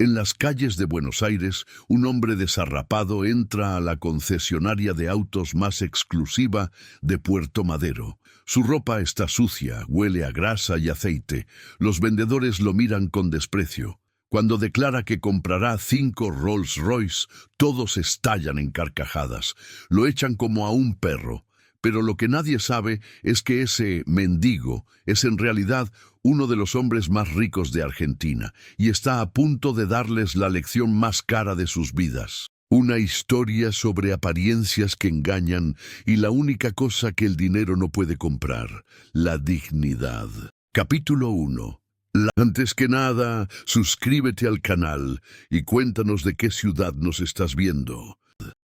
En las calles de Buenos Aires, un hombre desarrapado entra a la concesionaria de autos más exclusiva de Puerto Madero. Su ropa está sucia, huele a grasa y aceite. Los vendedores lo miran con desprecio. Cuando declara que comprará 5 Rolls Royce, todos estallan en carcajadas. Lo echan como a un perro. Pero lo que nadie sabe es que ese mendigo es en realidad uno de los hombres más ricos de Argentina y está a punto de darles la lección más cara de sus vidas. Una historia sobre apariencias que engañan y la única cosa que el dinero no puede comprar, la dignidad. Capítulo 1. Antes que nada, suscríbete al canal y cuéntanos de qué ciudad nos estás viendo.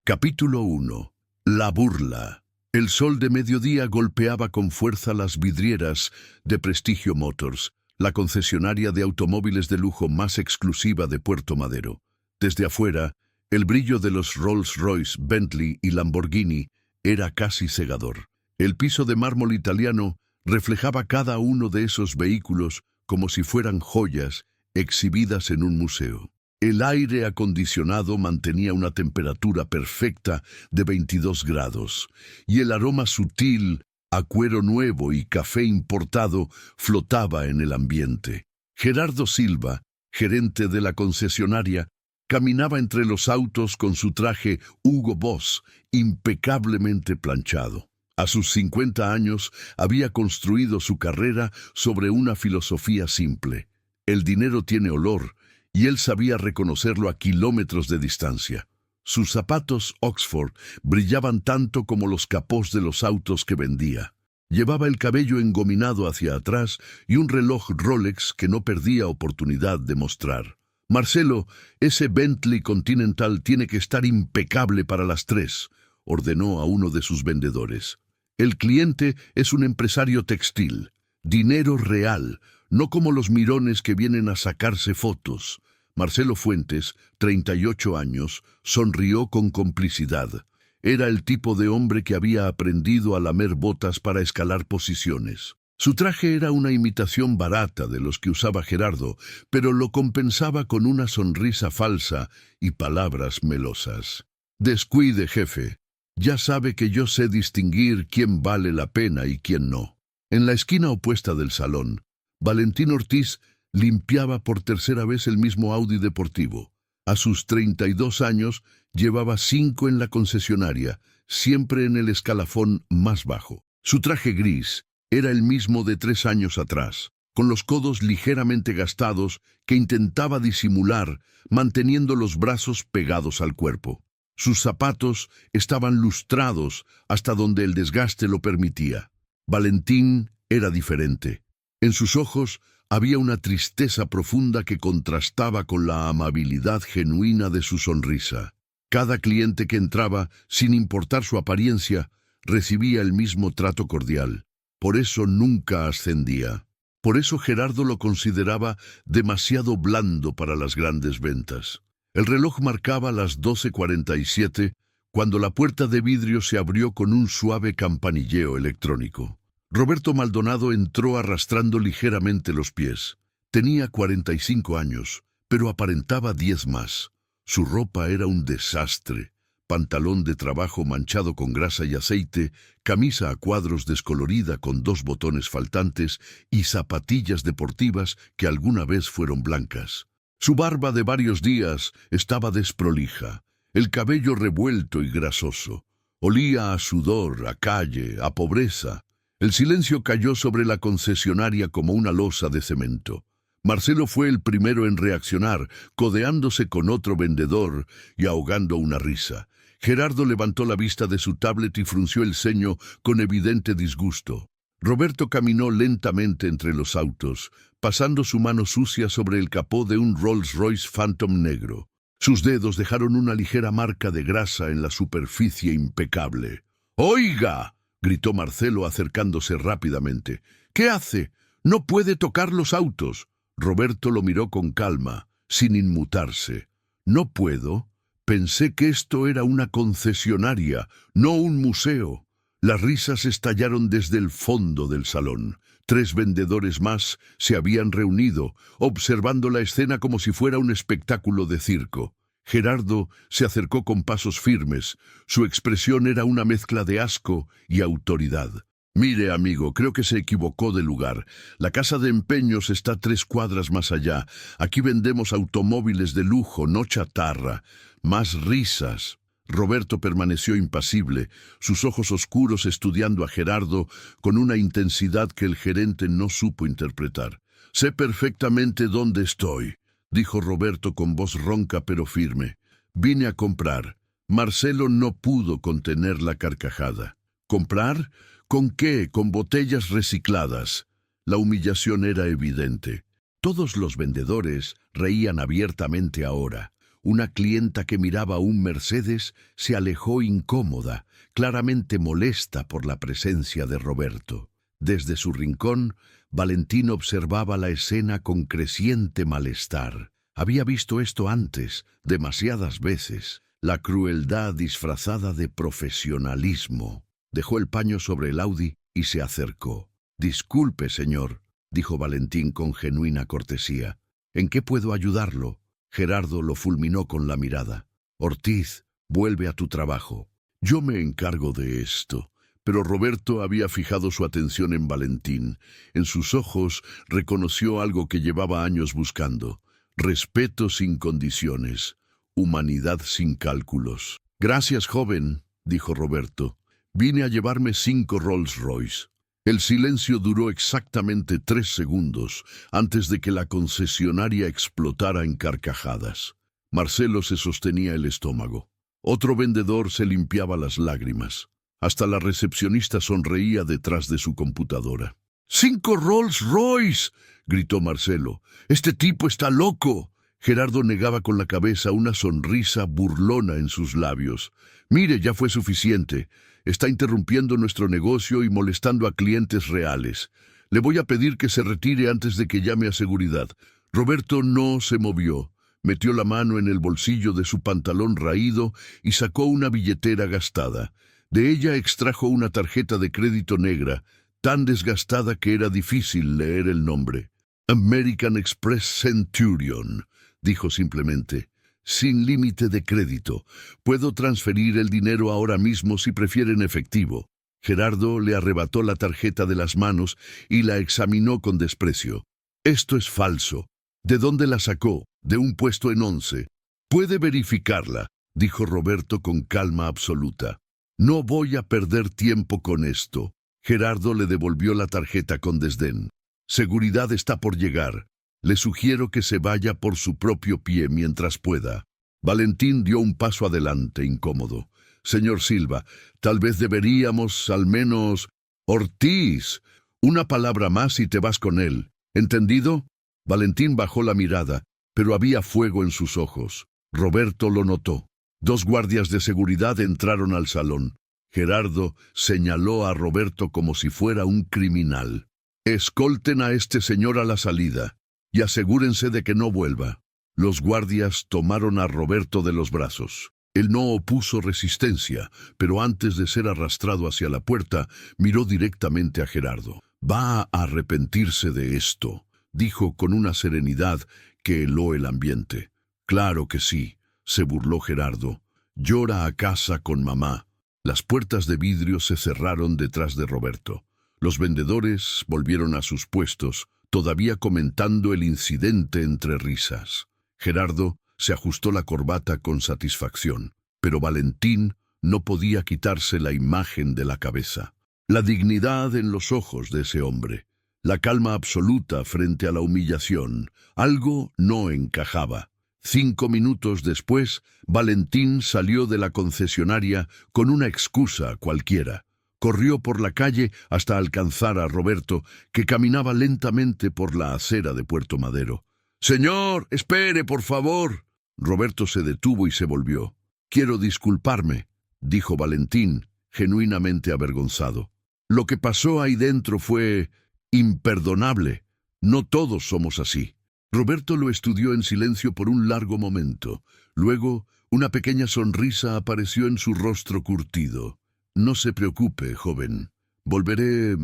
Capítulo 1. La burla. El sol de mediodía golpeaba con fuerza las vidrieras de Prestigio Motors, la concesionaria de automóviles de lujo más exclusiva de Puerto Madero. Desde afuera, el brillo de los Rolls-Royce, Bentley y Lamborghini era casi cegador. El piso de mármol italiano reflejaba cada uno de esos vehículos como si fueran joyas exhibidas en un museo. El aire acondicionado mantenía una temperatura perfecta de 22 grados, y el aroma sutil a cuero nuevo y café importado flotaba en el ambiente. Gerardo Silva, gerente de la concesionaria, caminaba entre los autos con su traje Hugo Boss impecablemente planchado. A sus 50 años había construido su carrera sobre una filosofía simple. El dinero tiene olor, y él sabía reconocerlo a kilómetros de distancia. Sus zapatos Oxford brillaban tanto como los capós de los autos que vendía. Llevaba el cabello engominado hacia atrás y un reloj Rolex que no perdía oportunidad de mostrar. «Marcelo, ese Bentley Continental tiene que estar impecable para las 3», ordenó a uno de sus vendedores. «El cliente es un empresario textil. Dinero real, no como los mirones que vienen a sacarse fotos». Marcelo Fuentes, 38 años, sonrió con complicidad. Era el tipo de hombre que había aprendido a lamer botas para escalar posiciones. Su traje era una imitación barata de los que usaba Gerardo, pero lo compensaba con una sonrisa falsa y palabras melosas. «Descuide, jefe. Ya sabe que yo sé distinguir quién vale la pena y quién no». En la esquina opuesta del salón, Valentín Ortiz limpiaba por tercera vez el mismo Audi deportivo. A sus 32 años llevaba 5 en la concesionaria, siempre en el escalafón más bajo. Su traje gris era el mismo de 3 años atrás, con los codos ligeramente gastados que intentaba disimular, manteniendo los brazos pegados al cuerpo. Sus zapatos estaban lustrados hasta donde el desgaste lo permitía. Valentín era diferente. En sus ojos había una tristeza profunda que contrastaba con la amabilidad genuina de su sonrisa. Cada cliente que entraba, sin importar su apariencia, recibía el mismo trato cordial. Por eso nunca ascendía. Por eso Gerardo lo consideraba demasiado blando para las grandes ventas. El reloj marcaba las 12:47 cuando la puerta de vidrio se abrió con un suave campanilleo electrónico. Roberto Maldonado entró arrastrando ligeramente los pies. Tenía 45 años, pero aparentaba 10 más. Su ropa era un desastre. Pantalón de trabajo manchado con grasa y aceite, camisa a cuadros descolorida con 2 botones faltantes y zapatillas deportivas que alguna vez fueron blancas. Su barba de varios días estaba desprolija, el cabello revuelto y grasoso. Olía a sudor, a calle, a pobreza. El silencio cayó sobre la concesionaria como una losa de cemento. Marcelo fue el primero en reaccionar, codeándose con otro vendedor y ahogando una risa. Gerardo levantó la vista de su tablet y frunció el ceño con evidente disgusto. Roberto caminó lentamente entre los autos, pasando su mano sucia sobre el capó de un Rolls-Royce Phantom negro. Sus dedos dejaron una ligera marca de grasa en la superficie impecable. «¡Oiga!», gritó Marcelo acercándose rápidamente. «¿Qué hace? No puede tocar los autos». Roberto lo miró con calma, sin inmutarse. «¿No puedo? Pensé que esto era una concesionaria, no un museo». Las risas estallaron desde el fondo del salón. 3 vendedores más se habían reunido, observando la escena como si fuera un espectáculo de circo. Gerardo se acercó con pasos firmes. Su expresión era una mezcla de asco y autoridad. «Mire, amigo, creo que se equivocó de lugar. La casa de empeños está 3 cuadras más allá. Aquí vendemos automóviles de lujo, no chatarra. Más risas». Roberto permaneció impasible, sus ojos oscuros estudiando a Gerardo con una intensidad que el gerente no supo interpretar. «Sé perfectamente dónde estoy», dijo Roberto con voz ronca pero firme. «Vine a comprar». Marcelo no pudo contener la carcajada. ¿Comprar? ¿Con qué? Con botellas recicladas. La humillación era evidente. Todos los vendedores reían abiertamente ahora. Una clienta que miraba un Mercedes se alejó incómoda, claramente molesta por la presencia de Roberto. Desde su rincón, Valentín observaba la escena con creciente malestar. Había visto esto antes, demasiadas veces. La crueldad disfrazada de profesionalismo. Dejó el paño sobre el Audi y se acercó. «Disculpe, señor», dijo Valentín con genuina cortesía. «¿En qué puedo ayudarlo?» Gerardo lo fulminó con la mirada. «Ortiz, vuelve a tu trabajo. Yo me encargo de esto». Pero Roberto había fijado su atención en Valentín. En sus ojos reconoció algo que llevaba años buscando. Respeto sin condiciones. Humanidad sin cálculos. «Gracias, joven», dijo Roberto. «Vine a llevarme 5 Rolls Royce». El silencio duró exactamente 3 segundos antes de que la concesionaria explotara en carcajadas. Marcelo se sostenía el estómago. Otro vendedor se limpiaba las lágrimas. Hasta la recepcionista sonreía detrás de su computadora. «¡5 Rolls Royce!», gritó Marcelo. «Este tipo está loco». Gerardo negaba con la cabeza, una sonrisa burlona en sus labios. «Mire, ya fue suficiente. Está interrumpiendo nuestro negocio y molestando a clientes reales. Le voy a pedir que se retire antes de que llame a seguridad». Roberto no se movió. Metió la mano en el bolsillo de su pantalón raído y sacó una billetera gastada. De ella extrajo una tarjeta de crédito negra, tan desgastada que era difícil leer el nombre. «American Express Centurion», dijo simplemente. «Sin límite de crédito. Puedo transferir el dinero ahora mismo si prefieren efectivo». Gerardo le arrebató la tarjeta de las manos y la examinó con desprecio. «Esto es falso. ¿De dónde la sacó? De un puesto en 11. «Puede verificarla», dijo Roberto con calma absoluta. «No voy a perder tiempo con esto». Gerardo le devolvió la tarjeta con desdén. «Seguridad está por llegar. Le sugiero que se vaya por su propio pie mientras pueda». Valentín dio un paso adelante, incómodo. «Señor Silva, tal vez deberíamos, al menos...» «Ortiz, una palabra más y te vas con él. ¿Entendido?» Valentín bajó la mirada, pero había fuego en sus ojos. Roberto lo notó. 2 guardias de seguridad entraron al salón. Gerardo señaló a Roberto como si fuera un criminal. «Escolten a este señor a la salida y asegúrense de que no vuelva». Los guardias tomaron a Roberto de los brazos. Él no opuso resistencia, pero antes de ser arrastrado hacia la puerta, miró directamente a Gerardo. «Va a arrepentirse de esto», dijo con una serenidad que heló el ambiente. «Claro que sí», se burló Gerardo. «Llora a casa con mamá». Las puertas de vidrio se cerraron detrás de Roberto. Los vendedores volvieron a sus puestos, todavía comentando el incidente entre risas. Gerardo se ajustó la corbata con satisfacción, pero Valentín no podía quitarse la imagen de la cabeza. La dignidad en los ojos de ese hombre, la calma absoluta frente a la humillación, algo no encajaba. 5 minutos después, Valentín salió de la concesionaria con una excusa cualquiera. Corrió por la calle hasta alcanzar a Roberto, que caminaba lentamente por la acera de Puerto Madero. «Señor, espere, por favor». Roberto se detuvo y se volvió. «Quiero disculparme», dijo Valentín, genuinamente avergonzado. «Lo que pasó ahí dentro fue imperdonable. No todos somos así». Roberto lo estudió en silencio por un largo momento. Luego, una pequeña sonrisa apareció en su rostro curtido. «No se preocupe, joven. Volveré,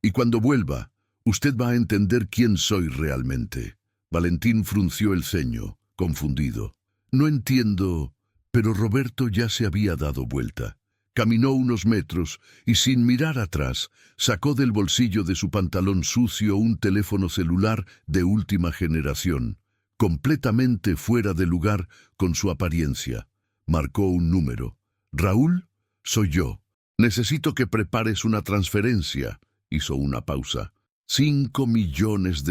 y cuando vuelva, Usted va a entender quién soy realmente. Valentín frunció el ceño, confundido. No entiendo, pero Roberto ya se había dado vuelta. Caminó unos metros y, sin mirar atrás, sacó del bolsillo de su pantalón sucio un teléfono celular de última generación, completamente fuera de lugar con su apariencia. Marcó un número. «Raúl, soy yo. Necesito que prepares una transferencia». Hizo una pausa. $5 millones.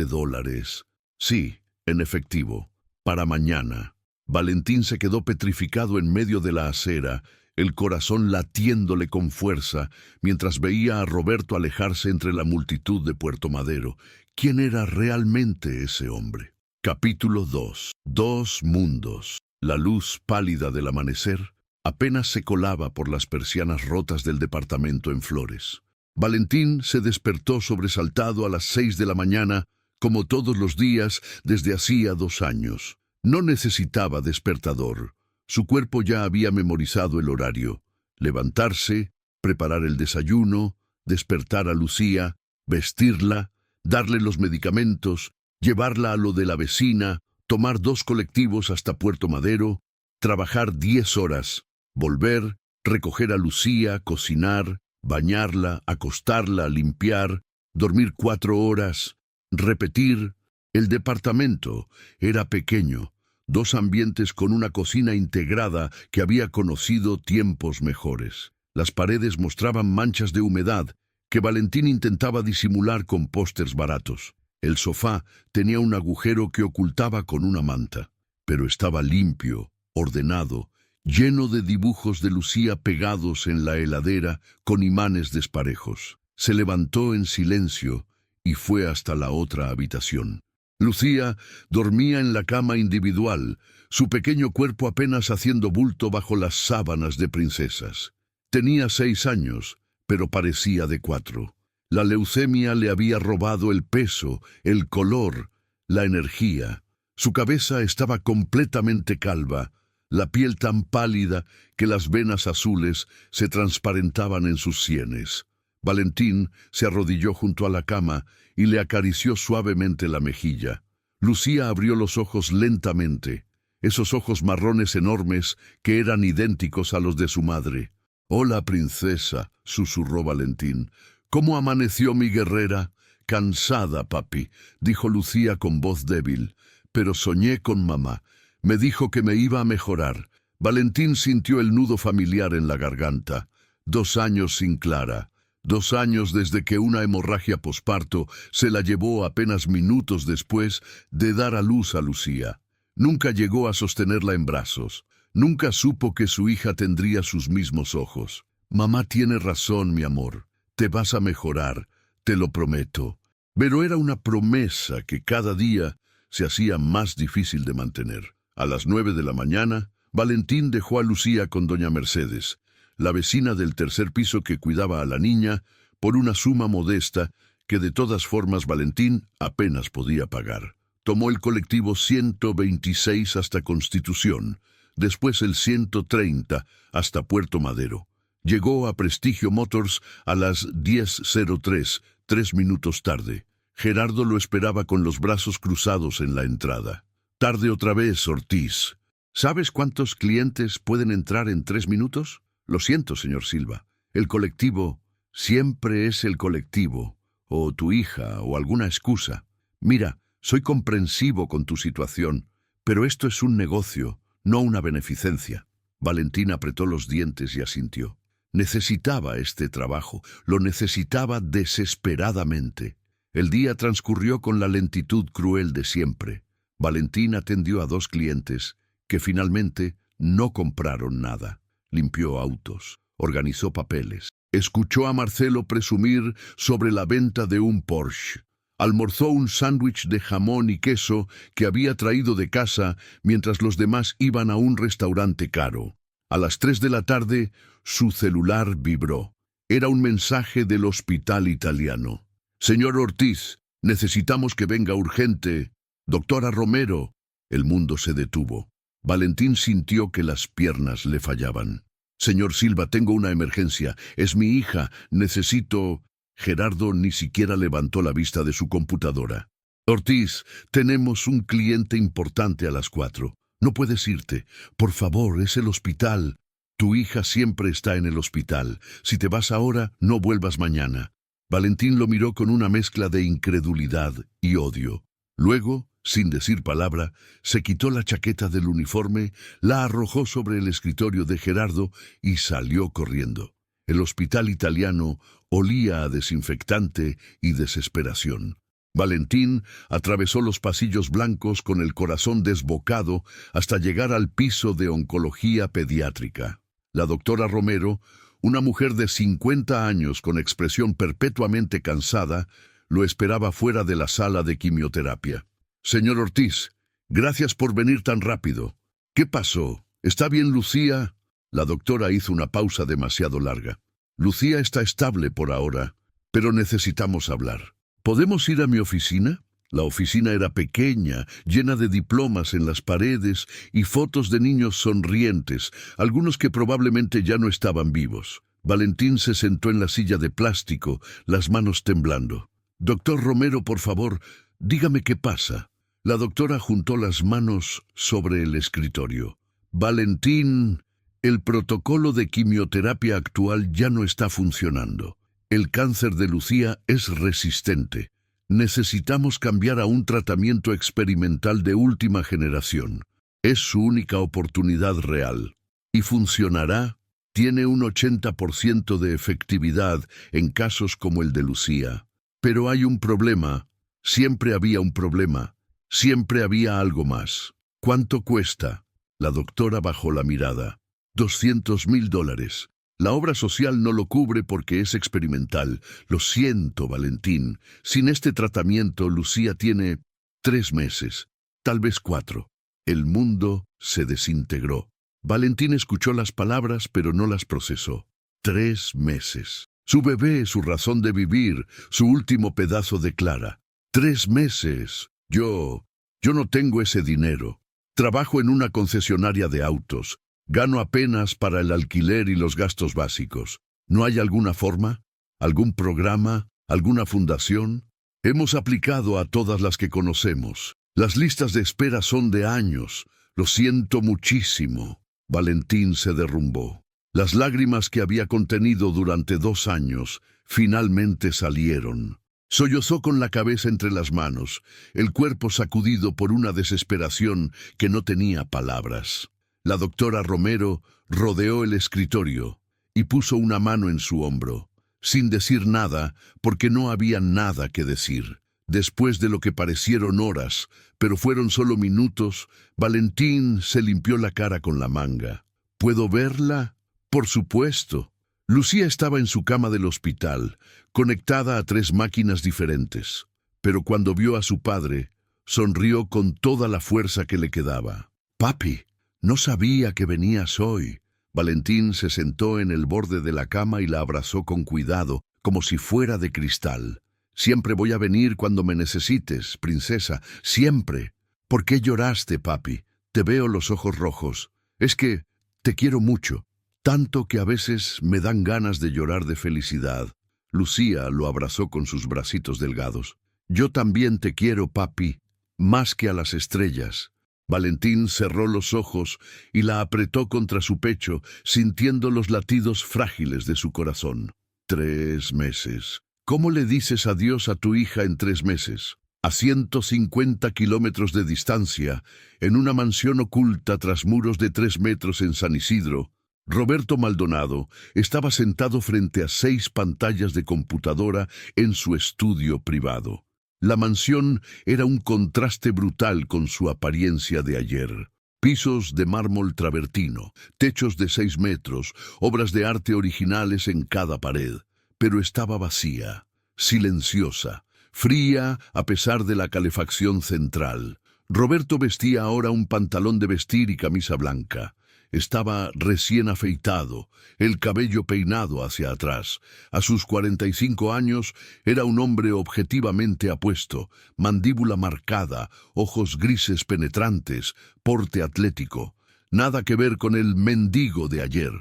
Sí, en efectivo. Para mañana. Valentín se quedó petrificado en medio de la acera, el corazón latiéndole con fuerza, mientras veía a Roberto alejarse entre la multitud de Puerto Madero. ¿Quién era realmente ese hombre? Capítulo 2. Dos mundos. La luz pálida del amanecer apenas se colaba por las persianas rotas del departamento en Flores. Valentín se despertó sobresaltado a las 6 de la mañana, como todos los días desde hacía 2 años. No necesitaba despertador. Su cuerpo ya había memorizado el horario. Levantarse, preparar el desayuno, despertar a Lucía, vestirla, darle los medicamentos, llevarla a lo de la vecina, tomar 2 colectivos hasta Puerto Madero, trabajar 10 horas, volver, recoger a Lucía, cocinar, bañarla, acostarla, limpiar, dormir 4 horas, repetir. El departamento era pequeño, 2 ambientes con una cocina integrada que había conocido tiempos mejores. Las paredes mostraban manchas de humedad que Valentín intentaba disimular con pósters baratos. El sofá tenía un agujero que ocultaba con una manta, pero estaba limpio, ordenado, lleno de dibujos de Lucía pegados en la heladera con imanes desparejos. Se levantó en silencio y fue hasta la otra habitación. Lucía dormía en la cama individual, su pequeño cuerpo apenas haciendo bulto bajo las sábanas de princesas. Tenía 6 años, pero parecía de 4. La leucemia le había robado el peso, el color, la energía. Su cabeza estaba completamente calva, la piel tan pálida que las venas azules se transparentaban en sus sienes. Valentín se arrodilló junto a la cama y le acarició suavemente la mejilla. Lucía abrió los ojos lentamente, esos ojos marrones enormes que eran idénticos a los de su madre. «Hola, princesa», susurró Valentín. «¿Cómo amaneció mi guerrera?» «Cansada, papi», dijo Lucía con voz débil. «Pero soñé con mamá. Me dijo que me iba a mejorar». Valentín sintió el nudo familiar en la garganta. 2 años sin Clara. 2 años desde que una hemorragia posparto se la llevó apenas minutos después de dar a luz a Lucía. Nunca llegó a sostenerla en brazos. Nunca supo que su hija tendría sus mismos ojos. «Mamá tiene razón, mi amor. Te vas a mejorar, te lo prometo». Pero era una promesa que cada día se hacía más difícil de mantener. A las 9 de la mañana, Valentín dejó a Lucía con doña Mercedes, la vecina del tercer piso que cuidaba a la niña, por una suma modesta que de todas formas Valentín apenas podía pagar. Tomó el colectivo 126 hasta Constitución, después el 130 hasta Puerto Madero. Llegó a Prestigio Motors a las 10:03, 3 minutos tarde. Gerardo lo esperaba con los brazos cruzados en la entrada. «Tarde otra vez, Ortiz. ¿Sabes cuántos clientes pueden entrar en 3 minutos? Lo siento, señor Silva. El colectivo siempre es el colectivo, o tu hija, o alguna excusa. Mira, soy comprensivo con tu situación, pero esto es un negocio, no una beneficencia». Valentín apretó los dientes y asintió. Necesitaba este trabajo, lo necesitaba desesperadamente. El día transcurrió con la lentitud cruel de siempre. Valentín atendió a 2 clientes, que finalmente no compraron nada. Limpió autos, organizó papeles, escuchó a Marcelo presumir sobre la venta de un Porsche. Almorzó un sándwich de jamón y queso que había traído de casa mientras los demás iban a un restaurante caro. A las 3 de la tarde, su celular vibró. Era un mensaje del hospital italiano. «Señor Ortiz, necesitamos que venga urgente. Doctora Romero». El mundo se detuvo. Valentín sintió que las piernas le fallaban. «Señor Silva, tengo una emergencia. Es mi hija. Necesito...» Gerardo ni siquiera levantó la vista de su computadora. Ortiz, tenemos un cliente importante a las 4. No puedes irte. Por favor, es el hospital. Tu hija siempre está en el hospital. Si te vas ahora, no vuelvas mañana. Valentín lo miró con una mezcla de incredulidad y odio. Luego, sin decir palabra, se quitó la chaqueta del uniforme, la arrojó sobre el escritorio de Gerardo y salió corriendo. El hospital italiano olía a desinfectante y desesperación. Valentín atravesó los pasillos blancos con el corazón desbocado hasta llegar al piso de oncología pediátrica. La doctora Romero, una mujer de 50 años con expresión perpetuamente cansada, lo esperaba fuera de la sala de quimioterapia. «Señor Ortiz, gracias por venir tan rápido. ¿Qué pasó? ¿Está bien Lucía?» La doctora hizo una pausa demasiado larga. «Lucía está estable por ahora, pero necesitamos hablar. ¿Podemos ir a mi oficina?» La oficina era pequeña, llena de diplomas en las paredes y fotos de niños sonrientes, algunos que probablemente ya no estaban vivos. Valentín se sentó en la silla de plástico, las manos temblando. «Doctor Romero, por favor, dígame qué pasa». La doctora juntó las manos sobre el escritorio. «Valentín, el protocolo de quimioterapia actual ya no está funcionando. El cáncer de Lucía es resistente. Necesitamos cambiar a un tratamiento experimental de última generación. Es su única oportunidad real. Y funcionará. Tiene un 80% de efectividad en casos como el de Lucía. Pero hay un problema. Siempre había un problema. Siempre había algo más. ¿Cuánto cuesta?» La doctora bajó la mirada. $200,000. La obra social no lo cubre porque es experimental. Lo siento, Valentín. Sin este tratamiento, Lucía tiene 3 meses, tal vez 4. El mundo se desintegró. Valentín escuchó las palabras, pero no las procesó. 3 meses. Su bebé, su razón de vivir, su último pedazo de Clara. 3 meses. Yo no tengo ese dinero. Trabajo en una concesionaria de autos. Gano apenas para el alquiler y los gastos básicos. ¿No hay alguna forma? ¿Algún programa? ¿Alguna fundación? Hemos aplicado a todas las que conocemos. Las listas de espera son de años. Lo siento muchísimo». Valentín se derrumbó. Las lágrimas que había contenido durante 2 años finalmente salieron. Sollozó con la cabeza entre las manos, el cuerpo sacudido por una desesperación que no tenía palabras. La doctora Romero rodeó el escritorio y puso una mano en su hombro, sin decir nada, porque no había nada que decir. Después de lo que parecieron horas, pero fueron solo minutos, Valentín se limpió la cara con la manga. «¿Puedo verla?» «Por supuesto». Lucía estaba en su cama del hospital, conectada a 3 máquinas diferentes. Pero cuando vio a su padre, sonrió con toda la fuerza que le quedaba. «Papi, no sabía que venías hoy». Valentín se sentó en el borde de la cama y la abrazó con cuidado, como si fuera de cristal. «Siempre voy a venir cuando me necesites, princesa, siempre». «¿Por qué lloraste, papi? Te veo los ojos rojos. Es que te quiero mucho, tanto que a veces me dan ganas de llorar de felicidad». Lucía lo abrazó con sus bracitos delgados. «Yo también te quiero, papi, más que a las estrellas». Valentín cerró los ojos y la apretó contra su pecho, sintiendo los latidos frágiles de su corazón. 3 meses. ¿Cómo le dices adiós a tu hija en 3 meses? A 150 kilómetros de distancia, en una mansión oculta tras muros de 3 metros en San Isidro, Roberto Maldonado estaba sentado frente a 6 pantallas de computadora en su estudio privado. La mansión era un contraste brutal con su apariencia de ayer. Pisos de mármol travertino, techos de 6 metros, obras de arte originales en cada pared. Pero estaba vacía, silenciosa, fría a pesar de la calefacción central. Roberto vestía ahora un pantalón de vestir y camisa blanca. Estaba recién afeitado, el cabello peinado hacia atrás. A sus 45 años era un hombre objetivamente apuesto, mandíbula marcada, ojos grises penetrantes, porte atlético. Nada que ver con el mendigo de ayer.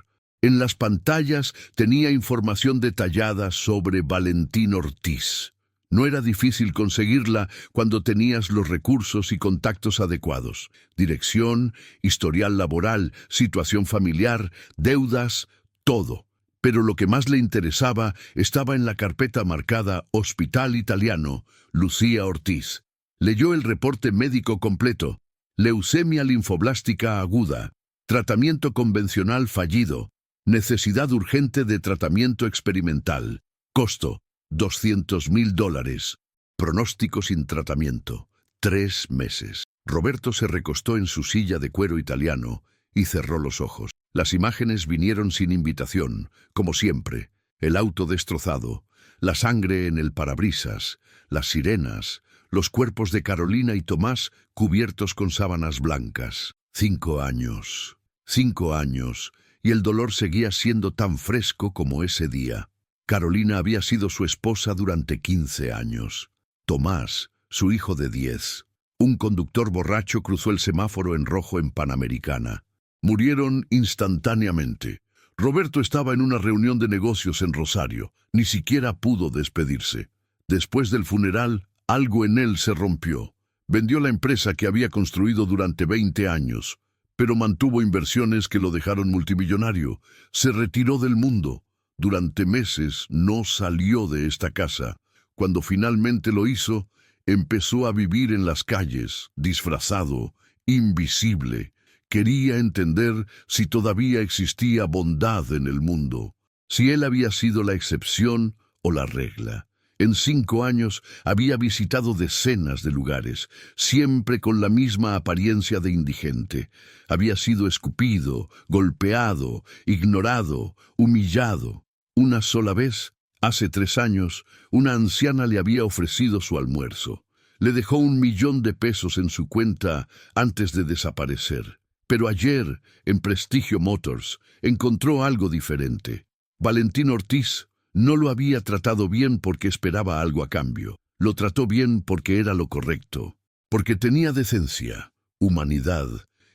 En las pantallas tenía información detallada sobre Valentín Ortiz. No era difícil conseguirla cuando tenías los recursos y contactos adecuados. Dirección, historial laboral, situación familiar, deudas, todo. Pero lo que más le interesaba estaba en la carpeta marcada Hospital Italiano, Lucía Ortiz. Leyó el reporte médico completo. Leucemia linfoblástica aguda. Tratamiento convencional fallido. Necesidad urgente de tratamiento experimental. Costo, $200,000. Pronóstico sin tratamiento, 3 meses. Roberto se recostó en su silla de cuero italiano y cerró los ojos. Las imágenes vinieron sin invitación, como siempre. El auto destrozado, la sangre en el parabrisas, las sirenas, los cuerpos de Carolina y Tomás cubiertos con sábanas blancas. 5 años. 5 años, y el dolor seguía siendo tan fresco como ese día. Carolina había sido su esposa durante 15 años. Tomás, su hijo de 10. Un conductor borracho cruzó el semáforo en rojo en Panamericana. Murieron instantáneamente. Roberto estaba en una reunión de negocios en Rosario. Ni siquiera pudo despedirse. Después del funeral, algo en él se rompió. Vendió la empresa que había construido durante 20 años, pero mantuvo inversiones que lo dejaron multimillonario. Se retiró del mundo. Durante meses no salió de esta casa. Cuando finalmente lo hizo, empezó a vivir en las calles, disfrazado, invisible. Quería entender si todavía existía bondad en el mundo, si él había sido la excepción o la regla. En 5 años había visitado decenas de lugares, siempre con la misma apariencia de indigente. Había sido escupido, golpeado, ignorado, humillado. Una sola vez, hace 3 años, una anciana le había ofrecido su almuerzo. Le dejó $1,000,000 en su cuenta antes de desaparecer. Pero ayer, en Prestigio Motors, encontró algo diferente. Valentín Ortiz no lo había tratado bien porque esperaba algo a cambio. Lo trató bien porque era lo correcto, porque tenía decencia, humanidad,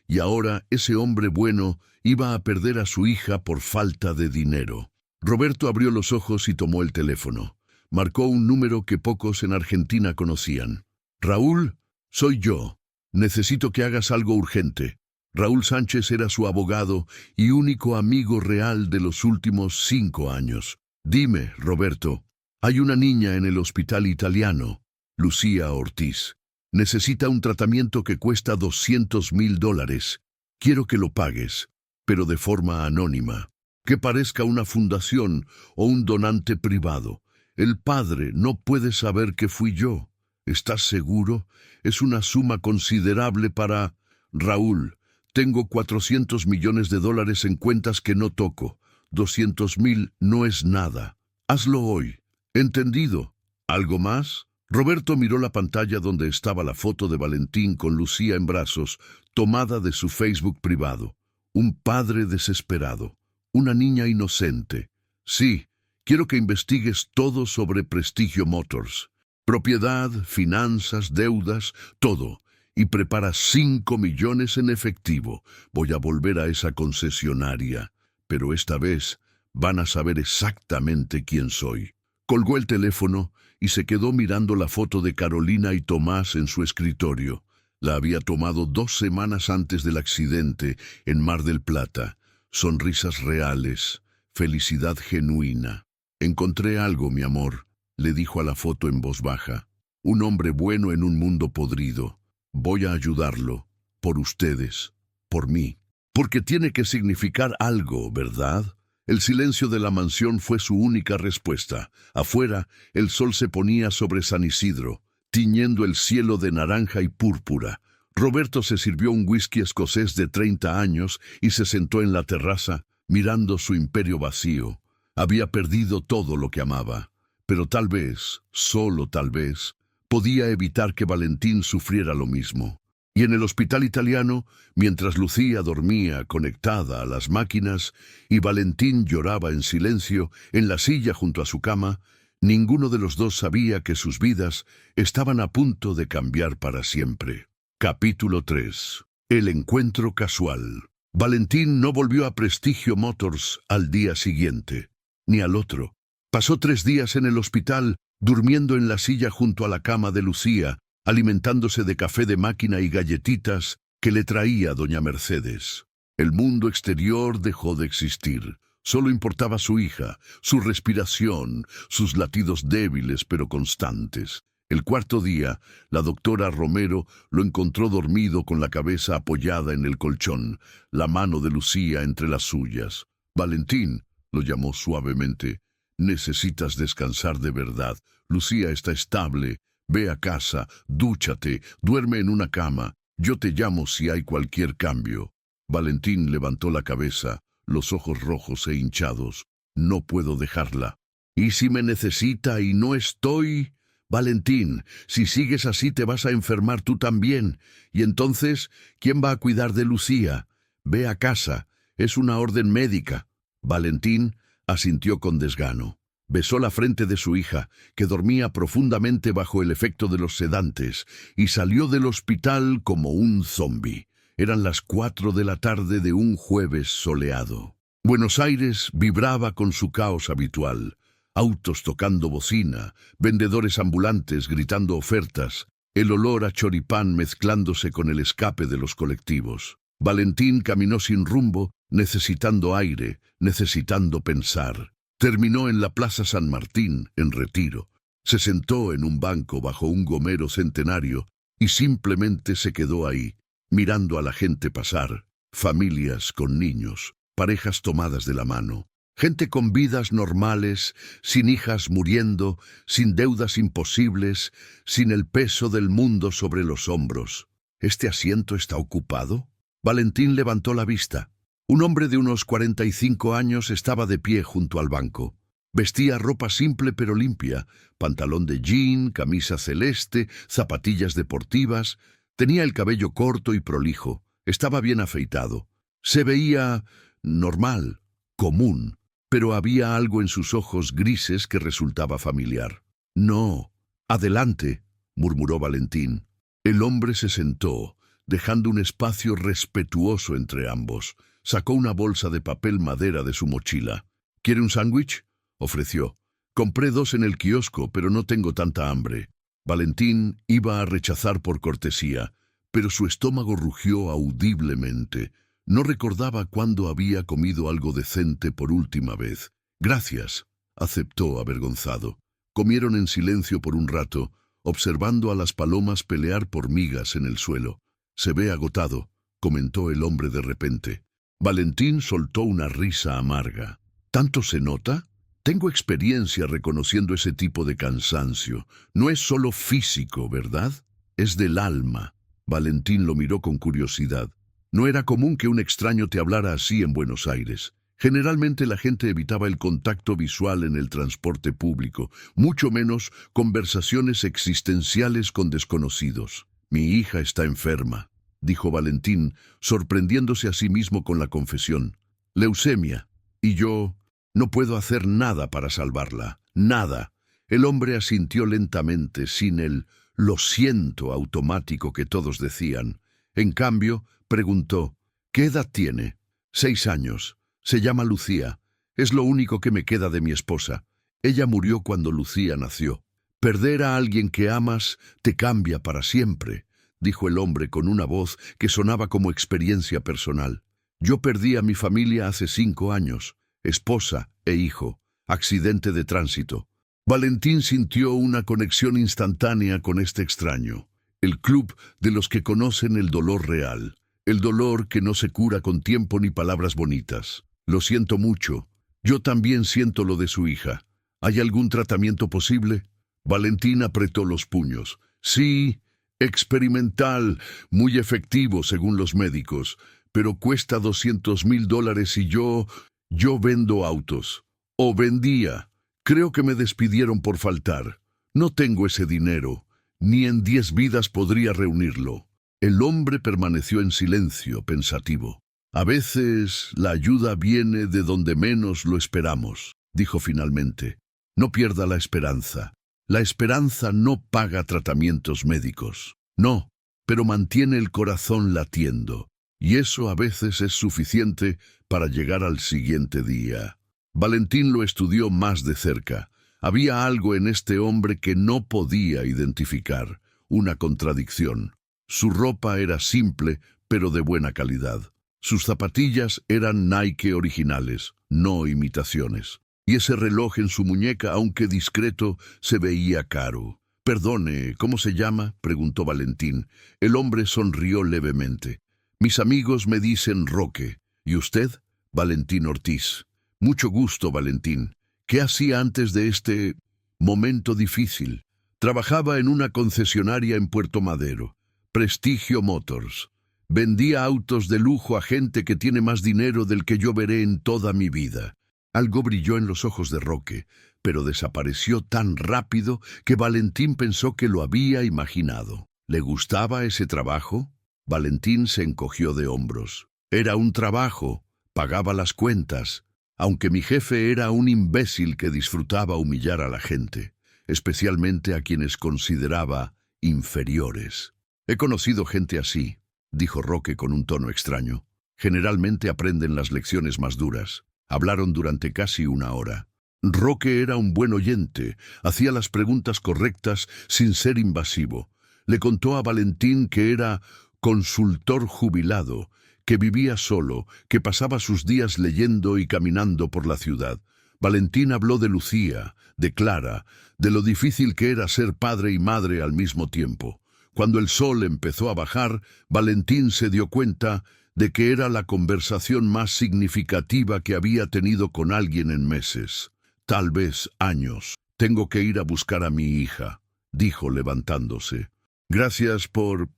y ahora ese hombre bueno iba a perder a su hija por falta de dinero. Roberto abrió los ojos y tomó el teléfono. Marcó un número que pocos en Argentina conocían. «Raúl, soy yo. Necesito que hagas algo urgente». Raúl Sánchez era su abogado y único amigo real de los últimos 5 años. «Dime, Roberto, hay una niña en el Hospital Italiano, Lucía Ortiz. Necesita un tratamiento que cuesta $200,000. Quiero que lo pagues, pero de forma anónima. Que parezca una fundación o un donante privado. El padre no puede saber que fui yo. ¿Estás seguro? Es una suma considerable para...» «Raúl, tengo $400 millones en cuentas que no toco. 200,000 no es nada. Hazlo hoy. ¿Entendido? ¿Algo más?» Roberto miró la pantalla donde estaba la foto de Valentín con Lucía en brazos, tomada de su Facebook privado. Un padre desesperado. Una niña inocente. «Sí, quiero que investigues todo sobre Prestigio Motors. Propiedad, finanzas, deudas, todo. Y prepara 5 millones en efectivo. Voy a volver a esa concesionaria. Pero esta vez van a saber exactamente quién soy». Colgó el teléfono y se quedó mirando la foto de Carolina y Tomás en su escritorio. La había tomado 2 semanas antes del accidente en Mar del Plata. Sonrisas reales, felicidad genuina. «Encontré algo, mi amor», le dijo a la foto en voz baja. «Un hombre bueno en un mundo podrido. Voy a ayudarlo. Por ustedes. Por mí. Porque tiene que significar algo, ¿verdad?» El silencio de la mansión fue su única respuesta. Afuera, el sol se ponía sobre San Isidro, tiñendo el cielo de naranja y púrpura. Roberto se sirvió un whisky escocés de 30 años y se sentó en la terraza, mirando su imperio vacío. Había perdido todo lo que amaba, pero tal vez, solo tal vez, podía evitar que Valentín sufriera lo mismo. Y en el Hospital Italiano, mientras Lucía dormía conectada a las máquinas y Valentín lloraba en silencio en la silla junto a su cama, ninguno de los dos sabía que sus vidas estaban a punto de cambiar para siempre. Capítulo 3. El encuentro casual. Valentín no volvió a Prestigio Motors al día siguiente, ni al otro. Pasó 3 días en el hospital, durmiendo en la silla junto a la cama de Lucía, alimentándose de café de máquina y galletitas que le traía doña Mercedes. El mundo exterior dejó de existir. Solo importaba su hija, su respiración, sus latidos débiles pero constantes. El 4.º día, la doctora Romero lo encontró dormido con la cabeza apoyada en el colchón, la mano de Lucía entre las suyas. «Valentín», lo llamó suavemente, «necesitas descansar de verdad. Lucía está estable. Ve a casa, dúchate, duerme en una cama. Yo te llamo si hay cualquier cambio». Valentín levantó la cabeza, los ojos rojos e hinchados. «No puedo dejarla. ¿Y si me necesita y no estoy?» «Valentín, si sigues así te vas a enfermar tú también. Y entonces, ¿quién va a cuidar de Lucía? Ve a casa. Es una orden médica». Valentín asintió con desgano. Besó la frente de su hija, que dormía profundamente bajo el efecto de los sedantes, y salió del hospital como un zombi. Eran las 4 de la tarde de un jueves soleado. Buenos Aires vibraba con su caos habitual. Autos tocando bocina, vendedores ambulantes gritando ofertas, el olor a choripán mezclándose con el escape de los colectivos. Valentín caminó sin rumbo, necesitando aire, necesitando pensar. Terminó en la Plaza San Martín, en Retiro. Se sentó en un banco bajo un gomero centenario y simplemente se quedó ahí, mirando a la gente pasar, familias con niños, parejas tomadas de la mano. Gente con vidas normales, sin hijas muriendo, sin deudas imposibles, sin el peso del mundo sobre los hombros. ¿Este asiento está ocupado? Valentín levantó la vista. Un hombre de unos 45 años estaba de pie junto al banco. Vestía ropa simple pero limpia, pantalón de jean, camisa celeste, zapatillas deportivas. Tenía el cabello corto y prolijo. Estaba bien afeitado. Se veía normal, común. Pero había algo en sus ojos grises que resultaba familiar. «No, adelante», murmuró Valentín. El hombre se sentó, dejando un espacio respetuoso entre ambos. Sacó una bolsa de papel madera de su mochila. «¿Quiere un sándwich?», ofreció. «Compré 2 en el kiosco, pero no tengo tanta hambre». Valentín iba a rechazar por cortesía, pero su estómago rugió audiblemente. No recordaba cuándo había comido algo decente por última vez. «Gracias», aceptó avergonzado. Comieron en silencio por un rato, observando a las palomas pelear por migas en el suelo. «Se ve agotado», comentó el hombre de repente. Valentín soltó una risa amarga. «¿Tanto se nota? Tengo experiencia reconociendo ese tipo de cansancio. No es solo físico, ¿verdad? Es del alma». Valentín lo miró con curiosidad. No era común que un extraño te hablara así en Buenos Aires. Generalmente la gente evitaba el contacto visual en el transporte público, mucho menos conversaciones existenciales con desconocidos. «Mi hija está enferma», dijo Valentín, sorprendiéndose a sí mismo con la confesión. «Leucemia. Y yo no puedo hacer nada para salvarla. Nada». El hombre asintió lentamente, sin el «lo siento» automático que todos decían. En cambio, preguntó: «¿Qué edad tiene?» «6 años. Se llama Lucía. Es lo único que me queda de mi esposa. Ella murió cuando Lucía nació». «Perder a alguien que amas te cambia para siempre», dijo el hombre con una voz que sonaba como experiencia personal. «Yo perdí a mi familia hace 5 años, esposa e hijo, accidente de tránsito». Valentín sintió una conexión instantánea con este extraño. El club de los que conocen el dolor real. El dolor que no se cura con tiempo ni palabras bonitas. «Lo siento mucho. Yo también siento lo de su hija. ¿Hay algún tratamiento posible?» Valentín apretó los puños. «Sí, experimental, muy efectivo según los médicos, pero cuesta $200,000 y yo vendo autos. O vendía. Creo que me despidieron por faltar. No tengo ese dinero. Ni en 10 vidas podría reunirlo». El hombre permaneció en silencio, pensativo. «A veces la ayuda viene de donde menos lo esperamos», dijo finalmente. «No pierda la esperanza. La esperanza no paga tratamientos médicos. No, pero mantiene el corazón latiendo. y eso a veces es suficiente para llegar al siguiente día. Valentín lo estudió más de cerca. Había algo en este hombre que no podía identificar, una contradicción. Su ropa era simple, pero de buena calidad. Sus zapatillas eran Nike originales, no imitaciones. Y ese reloj en su muñeca, aunque discreto, se veía caro. «Perdone, ¿cómo se llama?», preguntó Valentín. El hombre sonrió levemente. «Mis amigos me dicen Roque. ¿Y usted?». «Valentín Ortiz». «Mucho gusto, Valentín. ¿Qué hacía antes de este momento difícil?». «Trabajaba en una concesionaria en Puerto Madero, Prestigio Motors. Vendía autos de lujo a gente que tiene más dinero del que yo veré en toda mi vida». Algo brilló en los ojos de Roque, pero desapareció tan rápido que Valentín pensó que lo había imaginado. ¿Le gustaba ese trabajo? Valentín se encogió de hombros. «Era un trabajo, pagaba las cuentas, aunque mi jefe era un imbécil que disfrutaba humillar a la gente, especialmente a quienes consideraba inferiores». «He conocido gente así», dijo Roque con un tono extraño. «Generalmente aprenden las lecciones más duras». Hablaron durante casi una hora. Roque era un buen oyente, hacía las preguntas correctas sin ser invasivo. Le contó a Valentín que era consultor jubilado, que vivía solo, que pasaba sus días leyendo y caminando por la ciudad. Valentín habló de Lucía, de Clara, de lo difícil que era ser padre y madre al mismo tiempo. Cuando el sol empezó a bajar, Valentín se dio cuenta de que era la conversación más significativa que había tenido con alguien en meses, tal vez años. «Tengo que ir a buscar a mi hija», dijo levantándose. «Gracias por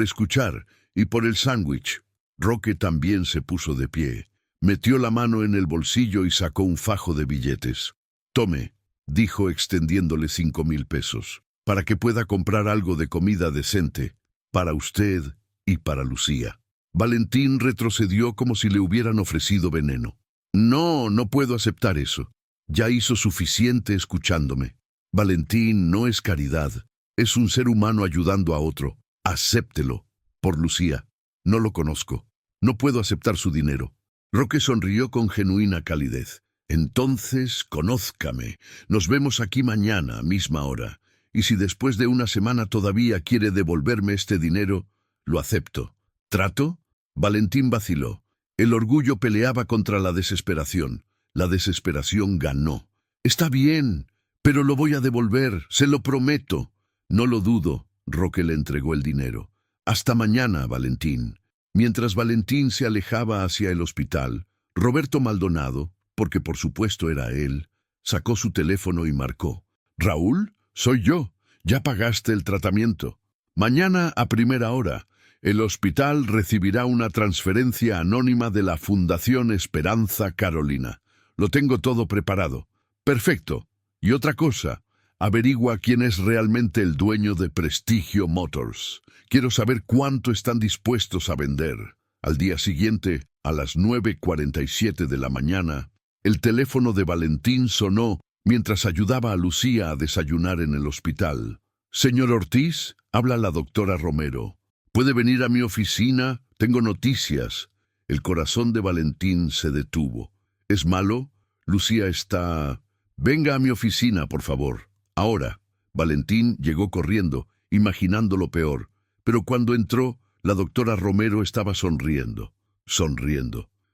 escuchar y por el sándwich». Roque también se puso de pie. Metió la mano en el bolsillo y sacó un fajo de billetes. «Tome», dijo extendiéndole 5,000 pesos, «para que pueda comprar algo de comida decente, para usted y para Lucía». Valentín retrocedió como si le hubieran ofrecido veneno. «No, no puedo aceptar eso. Ya hizo suficiente escuchándome. Valentín, no es caridad. Es un ser humano ayudando a otro. Acéptelo. Por Lucía. No lo conozco. No puedo aceptar su dinero». Roque sonrió con genuina calidez. «Entonces, conózcame. Nos vemos aquí mañana, misma hora. Y si después de una semana todavía quiere devolverme este dinero, lo acepto. ¿Trato?». Valentín vaciló. El orgullo peleaba contra la desesperación. La desesperación ganó. «Está bien, pero lo voy a devolver, se lo prometo». «No lo dudo», Roque le entregó el dinero. «Hasta mañana, Valentín». Mientras Valentín se alejaba hacia el hospital, Roberto Maldonado, porque por supuesto era él, sacó su teléfono y marcó. «Raúl, soy yo. Ya pagaste el tratamiento. Mañana a primera hora. El hospital recibirá una transferencia anónima de la Fundación Esperanza Carolina. Lo tengo todo preparado». «Perfecto. Y otra cosa, averigua quién es realmente el dueño de Prestigio Motors. Quiero saber cuánto están dispuestos a vender». Al día siguiente, a las 9:47 de la mañana, el teléfono de Valentín sonó mientras ayudaba a Lucía a desayunar en el hospital. «Señor Ortiz, habla la doctora Romero. ¿Puede venir a mi oficina? Tengo noticias». El corazón de Valentín se detuvo. «¿Es malo? Lucía está...». «Venga a mi oficina, por favor. Ahora». Valentín llegó corriendo, imaginando lo peor. Pero cuando entró, la doctora Romero estaba sonriendo.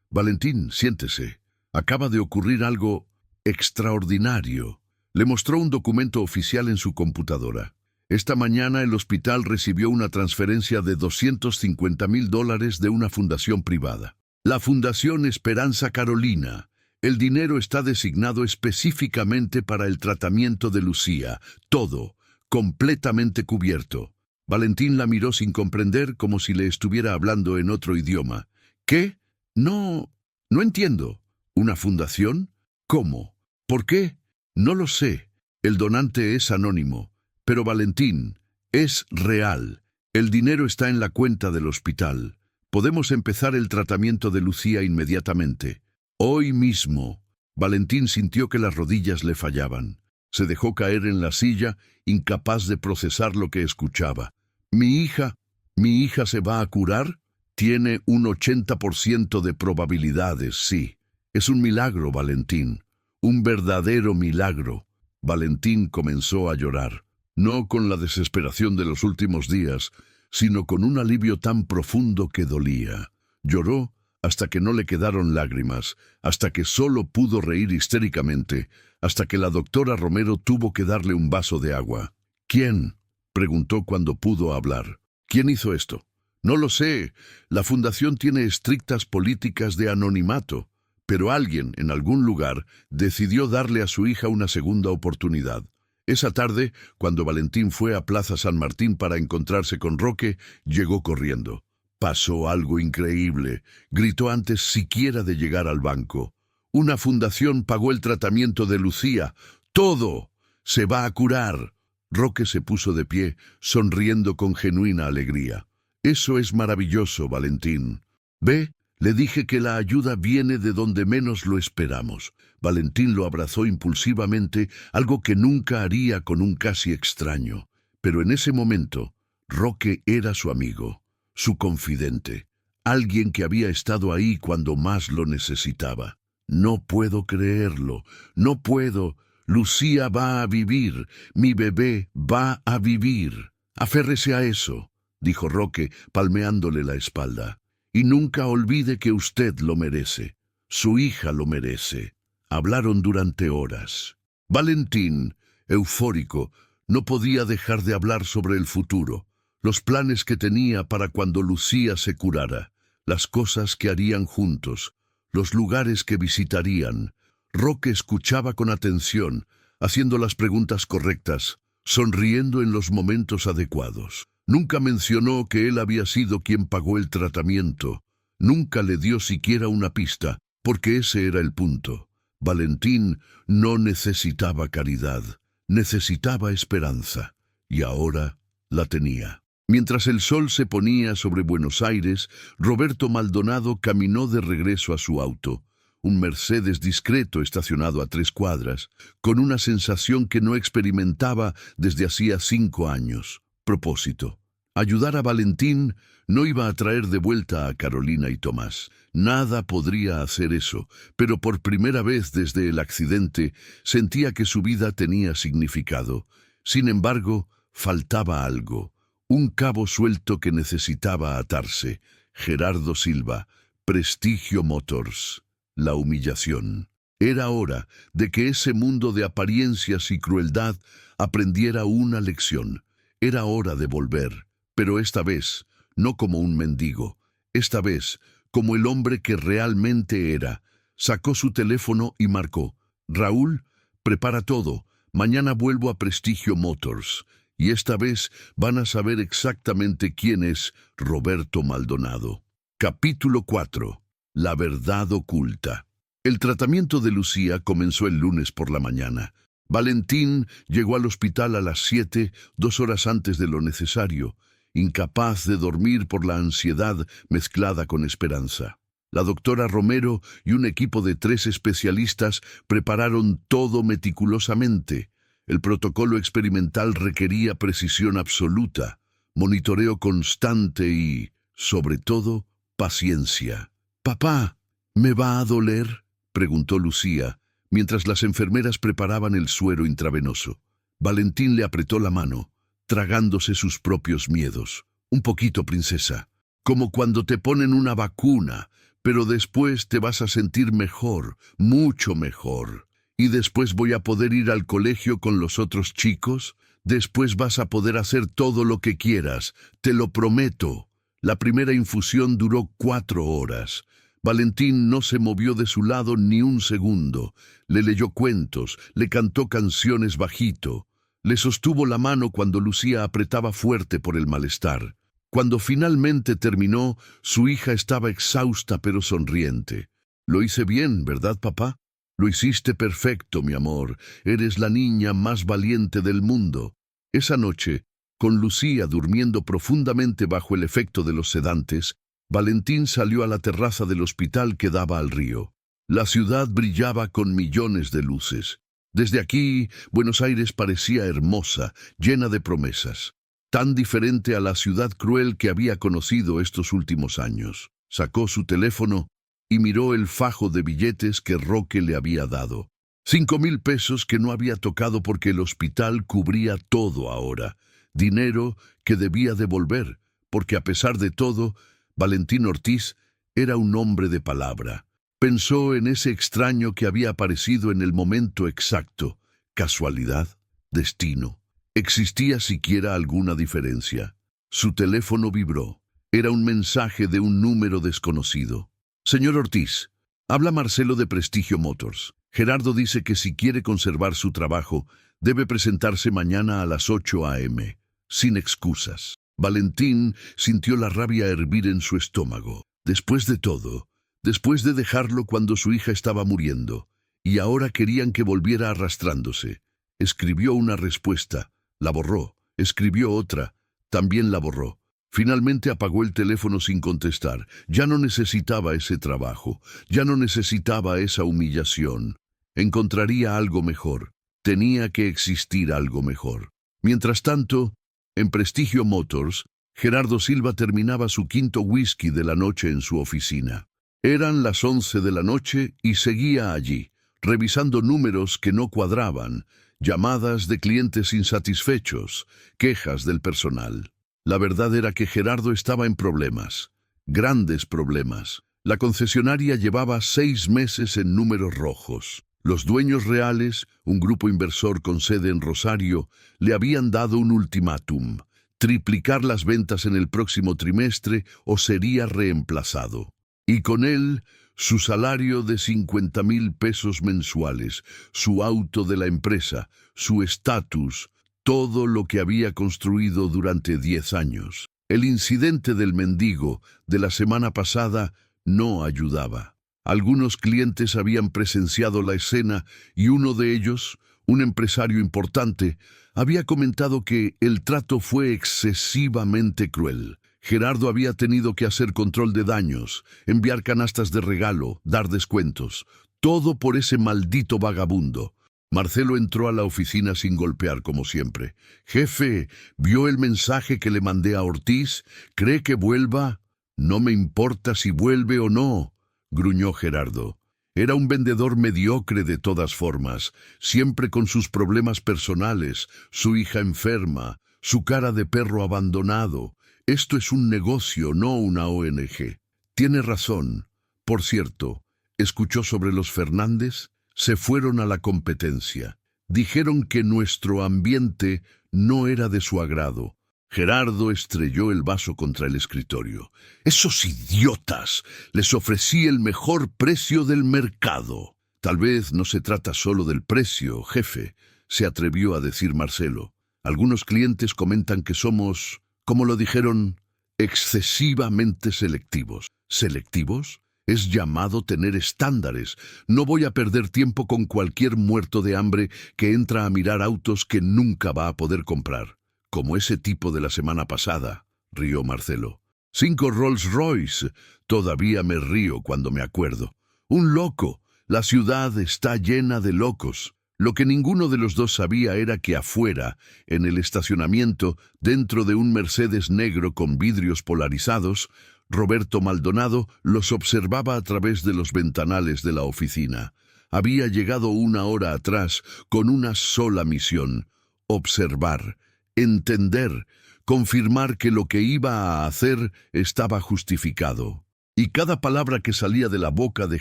«Valentín, siéntese. Acaba de ocurrir algo extraordinario». Le mostró un documento oficial en su computadora. «Esta mañana el hospital recibió una transferencia de $250,000 de una fundación privada. La Fundación Esperanza Carolina. El dinero está designado específicamente para el tratamiento de Lucía. Todo, completamente cubierto». Valentín la miró sin comprender, como si le estuviera hablando en otro idioma. «¿Qué? No entiendo. ¿Una fundación? ¿Cómo? ¿Por qué? No lo sé. El donante es anónimo. Pero Valentín, es real. El dinero está en la cuenta del hospital. Podemos empezar el tratamiento de Lucía inmediatamente. Hoy mismo». Valentín sintió que las rodillas le fallaban. Se dejó caer en la silla, incapaz de procesar lo que escuchaba. Mi hija se va a curar?» Tiene un 80% de probabilidades, sí. Es un milagro, Valentín. Un verdadero milagro. Valentín comenzó a llorar, no con la desesperación de los últimos días, sino con un alivio tan profundo que dolía. Lloró hasta que no le quedaron lágrimas, hasta que solo pudo reír histéricamente, hasta que la doctora Romero tuvo que darle un vaso de agua. ¿Quién?, preguntó cuando pudo hablar. ¿Quién hizo esto? No lo sé. La fundación tiene estrictas políticas de anonimato, pero alguien, en algún lugar, decidió darle a su hija una segunda oportunidad. Esa tarde, cuando Valentín fue a Plaza San Martín para encontrarse con Roque, llegó corriendo. Pasó algo increíble, gritó antes siquiera de llegar al banco. Una fundación pagó el tratamiento de Lucía. ¡Todo! ¡Se va a curar! Roque se puso de pie, sonriendo con genuina alegría. Eso es maravilloso, Valentín. ¿Ve? Le dije que la ayuda viene de donde menos lo esperamos. Valentín lo abrazó impulsivamente, algo que nunca haría con un casi extraño. Pero en ese momento, Roque era su amigo, su confidente, alguien que había estado ahí cuando más lo necesitaba. No puedo creerlo, no puedo. Lucía va a vivir, mi bebé va a vivir. Aférrese a eso, dijo Roque, palmeándole la espalda. Y nunca olvide que usted lo merece. Su hija lo merece. Hablaron durante horas. Valentín, eufórico, no podía dejar de hablar sobre el futuro, los planes que tenía para cuando Lucía se curara, las cosas que harían juntos, los lugares que visitarían. Roque escuchaba con atención, haciendo las preguntas correctas, sonriendo en los momentos adecuados. Nunca mencionó que él había sido quien pagó el tratamiento. Nunca le dio siquiera una pista, porque ese era el punto. Valentín no necesitaba caridad, necesitaba esperanza, y ahora la tenía. Mientras el sol se ponía sobre Buenos Aires, Roberto Maldonado caminó de regreso a su auto, un Mercedes discreto estacionado a 3 cuadras, con una sensación que no experimentaba desde hacía 5 años. Propósito. Ayudar a Valentín no iba a traer de vuelta a Carolina y Tomás. Nada podría hacer eso, pero por primera vez desde el accidente sentía que su vida tenía significado. Sin embargo, faltaba algo, un cabo suelto que necesitaba atarse. Gerardo Silva, Prestigio Motors. La humillación. Era hora de que ese mundo de apariencias y crueldad aprendiera una lección. Era hora de volver, pero esta vez no como un mendigo, esta vez como el hombre que realmente era. Sacó su teléfono y marcó: Raúl, prepara todo, mañana vuelvo a Prestigio Motors, y esta vez van a saber exactamente quién es Roberto Maldonado. Capítulo 4. La verdad oculta. El tratamiento de Lucía comenzó el lunes por la mañana. Valentín llegó al hospital a las 7, 2 horas antes de lo necesario, incapaz de dormir por la ansiedad mezclada con esperanza. La doctora Romero y un equipo de 3 especialistas prepararon todo meticulosamente. El protocolo experimental requería precisión absoluta, monitoreo constante y, sobre todo, paciencia. «Papá, ¿me va a doler?», preguntó Lucía, mientras las enfermeras preparaban el suero intravenoso. Valentín le apretó la mano, tragándose sus propios miedos. «Un poquito, princesa, como cuando te ponen una vacuna, pero después te vas a sentir mejor, mucho mejor. Y después voy a poder ir al colegio con los otros chicos. Después vas a poder hacer todo lo que quieras, te lo prometo». La primera infusión duró 4 horas. Valentín no se movió de su lado ni un segundo. Le leyó cuentos, le cantó canciones bajito. Le sostuvo la mano cuando Lucía apretaba fuerte por el malestar. Cuando finalmente terminó, su hija estaba exhausta pero sonriente. «Lo hice bien, ¿verdad, papá?». «Lo hiciste perfecto, mi amor. Eres la niña más valiente del mundo». Esa noche, con Lucía durmiendo profundamente bajo el efecto de los sedantes, Valentín salió a la terraza del hospital que daba al río. La ciudad brillaba con millones de luces. Desde aquí, Buenos Aires parecía hermosa, llena de promesas. tan diferente a la ciudad cruel que había conocido estos últimos años. Sacó su teléfono y miró el fajo de billetes que Roque le había dado. 5,000 pesos que no había tocado porque el hospital cubría todo ahora. Dinero que debía devolver, porque a pesar de todo, Valentín Ortiz era un hombre de palabra. Pensó en ese extraño que había aparecido en el momento exacto. ¿Casualidad? ¿Destino? ¿Existía siquiera alguna diferencia? Su teléfono vibró. Era un mensaje de un número desconocido. Señor Ortiz, habla Marcelo de Prestigio Motors. Gerardo dice que si quiere conservar su trabajo, debe presentarse mañana a las 8 a.m., sin excusas. Valentín sintió la rabia hervir en su estómago. Después de todo, después de dejarlo cuando su hija estaba muriendo, y ahora querían que volviera arrastrándose. Escribió una respuesta, la borró, escribió otra, también la borró. Finalmente apagó el teléfono sin contestar. Ya no necesitaba ese trabajo, ya no necesitaba esa humillación. Encontraría algo mejor. Tenía que existir algo mejor. Mientras tanto, en Prestigio Motors, Gerardo Silva terminaba su quinto whisky de la noche en su oficina. Eran las 11 de la noche y seguía allí, revisando números que no cuadraban, llamadas de clientes insatisfechos, quejas del personal. La verdad era que Gerardo estaba en problemas, grandes problemas. La concesionaria llevaba 6 meses en números rojos. Los dueños reales, un grupo inversor con sede en Rosario, le habían dado un ultimátum: triplicar las ventas en el próximo trimestre o sería reemplazado. Y con él, su salario de 50,000 pesos mensuales, su auto de la empresa, su estatus, todo lo que había construido durante 10 años. El incidente del mendigo de la semana pasada no ayudaba. Algunos clientes habían presenciado la escena y uno de ellos, un empresario importante, había comentado que el trato fue excesivamente cruel. Gerardo había tenido que hacer control de daños, enviar canastas de regalo, dar descuentos, todo por ese maldito vagabundo. Marcelo entró a la oficina sin golpear como siempre. «Jefe, ¿vio el mensaje que le mandé a Ortiz? ¿Cree que vuelva?» «No me importa si vuelve o no», gruñó Gerardo. Era un vendedor mediocre de todas formas, siempre con sus problemas personales, su hija enferma, su cara de perro abandonado. Esto es un negocio, no una ONG. Tiene razón. Por cierto, ¿escuchó sobre los Fernández? Se fueron a la competencia. Dijeron que nuestro ambiente no era de su agrado. Gerardo estrelló el vaso contra el escritorio. «¡Esos idiotas! Les ofrecí el mejor precio del mercado». «Tal vez no se trata solo del precio, jefe», se atrevió a decir Marcelo. «Algunos clientes comentan que somos, como lo dijeron, excesivamente selectivos». «¿Selectivos? Es llamado tener estándares. No voy a perder tiempo con cualquier muerto de hambre que entra a mirar autos que nunca va a poder comprar. Como ese tipo de la semana pasada», rió Marcelo. 5 Rolls Royce. Todavía me río cuando me acuerdo. Un loco. La ciudad está llena de locos. Lo que ninguno de los dos sabía era que afuera, en el estacionamiento, dentro de un Mercedes negro con vidrios polarizados, Roberto Maldonado los observaba a través de los ventanales de la oficina. Había llegado 1 hora atrás con una sola misión: observar, entender, confirmar que lo que iba a hacer estaba justificado. Y cada palabra que salía de la boca de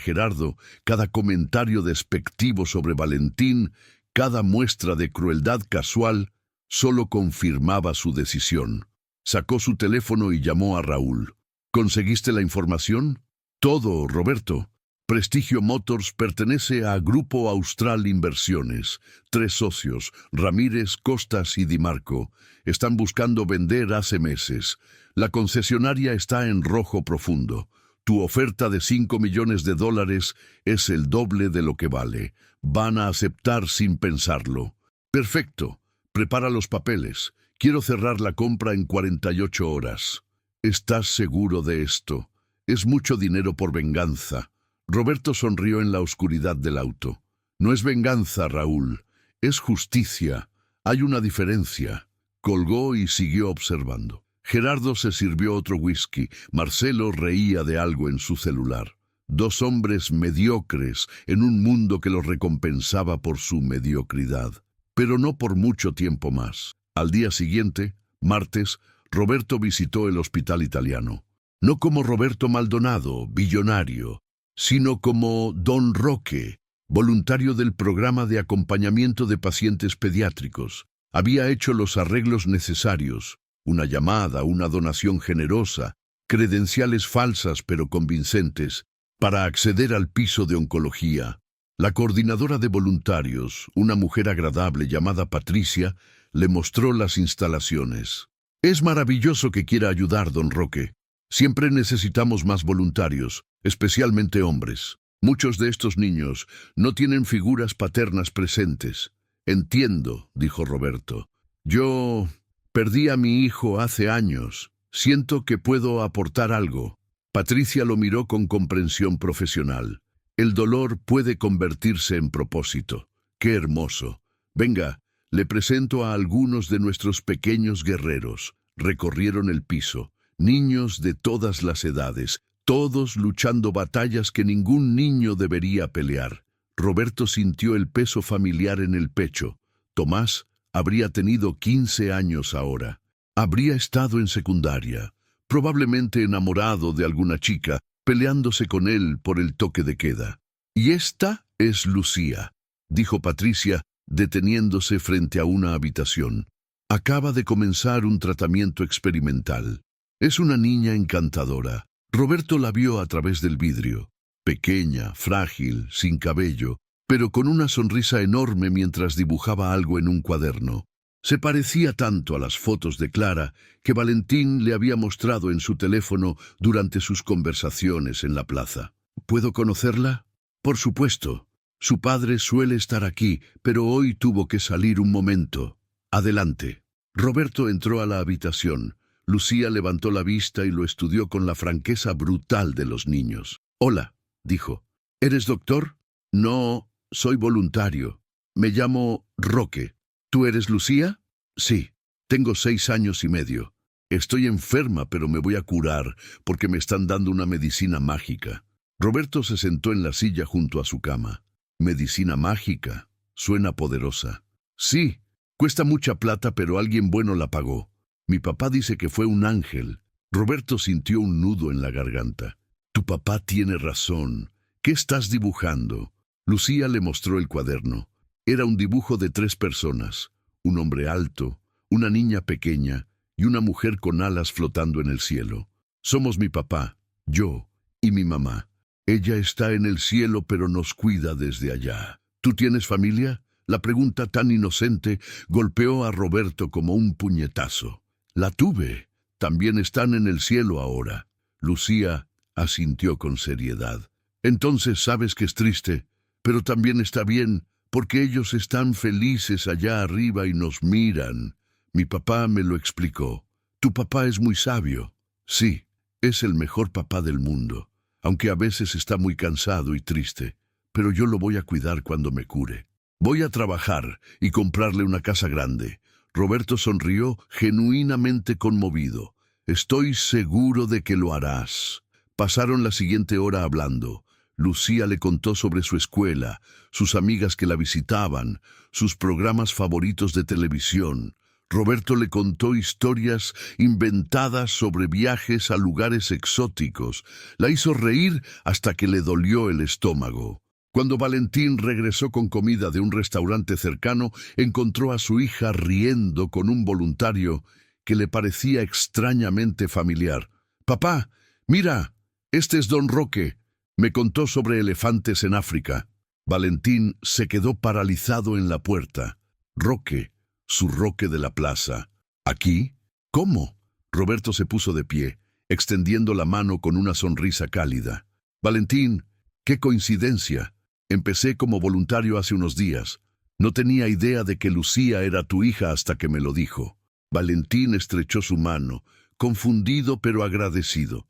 Gerardo, cada comentario despectivo sobre Valentín, cada muestra de crueldad casual, solo confirmaba su decisión. Sacó su teléfono y llamó a Raúl. «¿Conseguiste la información?» «Todo, Roberto. Prestigio Motors pertenece a Grupo Austral Inversiones. 3 socios, Ramírez, Costas y Di Marco, están buscando vender hace meses. La concesionaria está en rojo profundo. Tu oferta de $5 millones es el doble de lo que vale. Van a aceptar sin pensarlo». «Perfecto. Prepara los papeles. Quiero cerrar la compra en 48 horas. ¿Estás seguro de esto? Es mucho dinero por venganza». Roberto sonrió en la oscuridad del auto. «No es venganza, Raúl. Es justicia. Hay una diferencia». Colgó y siguió observando. Gerardo se sirvió otro whisky. Marcelo reía de algo en su celular. Dos hombres mediocres en un mundo que los recompensaba por su mediocridad. Pero no por mucho tiempo más. Al día siguiente, martes, Roberto visitó el hospital italiano. No como Roberto Maldonado, billonario, sino como Don Roque, voluntario del programa de acompañamiento de pacientes pediátricos. Había hecho los arreglos necesarios, una llamada, una donación generosa, credenciales falsas pero convincentes, para acceder al piso de oncología. La coordinadora de voluntarios, una mujer agradable llamada Patricia, le mostró las instalaciones. Es maravilloso que quiera ayudar, don Roque. Siempre necesitamos más voluntarios, especialmente hombres. Muchos de estos niños no tienen figuras paternas presentes. Entiendo, dijo Roberto. Yo perdí a mi hijo hace años. Siento que puedo aportar algo. Patricia lo miró con comprensión profesional. El dolor puede convertirse en propósito. ¡Qué hermoso! Venga, le presento a algunos de nuestros pequeños guerreros. Recorrieron el piso. Niños de todas las edades, todos luchando batallas que ningún niño debería pelear. Roberto sintió el peso familiar en el pecho. Tomás habría tenido 15 años ahora. Habría estado en secundaria, probablemente enamorado de alguna chica, peleándose con él por el toque de queda. Y esta es Lucía, dijo Patricia, deteniéndose frente a una habitación. Acaba de comenzar un tratamiento experimental. Es una niña encantadora. Roberto la vio a través del vidrio. Pequeña, frágil, sin cabello, pero con una sonrisa enorme mientras dibujaba algo en un cuaderno. Se parecía tanto a las fotos de Clara que Valentín le había mostrado en su teléfono durante sus conversaciones en la plaza. ¿Puedo conocerla? Por supuesto. Su padre suele estar aquí, pero hoy tuvo que salir un momento. Adelante. Roberto entró a la habitación. Lucía levantó la vista y lo estudió con la franqueza brutal de los niños. Hola, dijo. ¿Eres doctor? No, soy voluntario. Me llamo Roque. ¿Tú eres Lucía? Sí. Tengo 6 años y medio. Estoy enferma, pero me voy a curar porque me están dando una medicina mágica. Roberto se sentó en la silla junto a su cama. Medicina mágica. Suena poderosa. Sí, cuesta mucha plata, pero alguien bueno la pagó. Mi papá dice que fue un ángel. Roberto sintió un nudo en la garganta. Tu papá tiene razón. ¿Qué estás dibujando? Lucía le mostró el cuaderno. Era un dibujo de 3 personas. Un hombre alto, una niña pequeña y una mujer con alas flotando en el cielo. Somos mi papá, yo y mi mamá. Ella está en el cielo, pero nos cuida desde allá. ¿Tú tienes familia? La pregunta tan inocente golpeó a Roberto como un puñetazo. La tuve. También están en el cielo ahora. Lucía asintió con seriedad. Entonces sabes que es triste, pero también está bien, porque ellos están felices allá arriba y nos miran. Mi papá me lo explicó. Tu papá es muy sabio. Sí, es el mejor papá del mundo, aunque a veces está muy cansado y triste, pero yo lo voy a cuidar cuando me cure. Voy a trabajar y comprarle una casa grande. Roberto sonrió, genuinamente conmovido. Estoy seguro de que lo harás. Pasaron la siguiente hora hablando. Lucía le contó sobre su escuela, sus amigas que la visitaban, sus programas favoritos de televisión. Roberto le contó historias inventadas sobre viajes a lugares exóticos. La hizo reír hasta que le dolió el estómago. Cuando Valentín regresó con comida de un restaurante cercano, encontró a su hija riendo con un voluntario que le parecía extrañamente familiar. «Papá, mira, este es Don Roque. Me contó sobre elefantes en África». Valentín se quedó paralizado en la puerta. Roque, su Roque de la plaza. ¿Aquí? ¿Cómo? Roberto se puso de pie, extendiendo la mano con una sonrisa cálida. «Valentín, qué coincidencia. Empecé como voluntario hace unos días. No tenía idea de que Lucía era tu hija hasta que me lo dijo». Valentín estrechó su mano, confundido pero agradecido.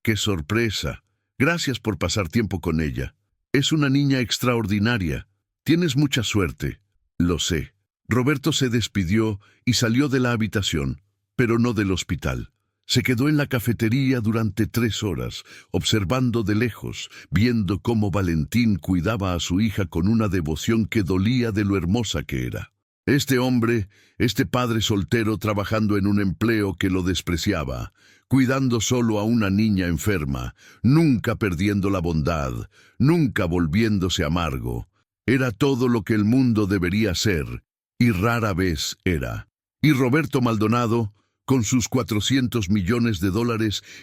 ¡Qué sorpresa! Gracias por pasar tiempo con ella. Es una niña extraordinaria. Tienes mucha suerte. Lo sé. Roberto se despidió y salió de la habitación, pero no del hospital. Se quedó en la cafetería durante 3 horas, observando de lejos, viendo cómo Valentín cuidaba a su hija con una devoción que dolía de lo hermosa que era. Este hombre, este padre soltero trabajando en un empleo que lo despreciaba, cuidando solo a una niña enferma, nunca perdiendo la bondad, nunca volviéndose amargo, era todo lo que el mundo debería ser, y rara vez era. Y Roberto Maldonado, con sus $400 millones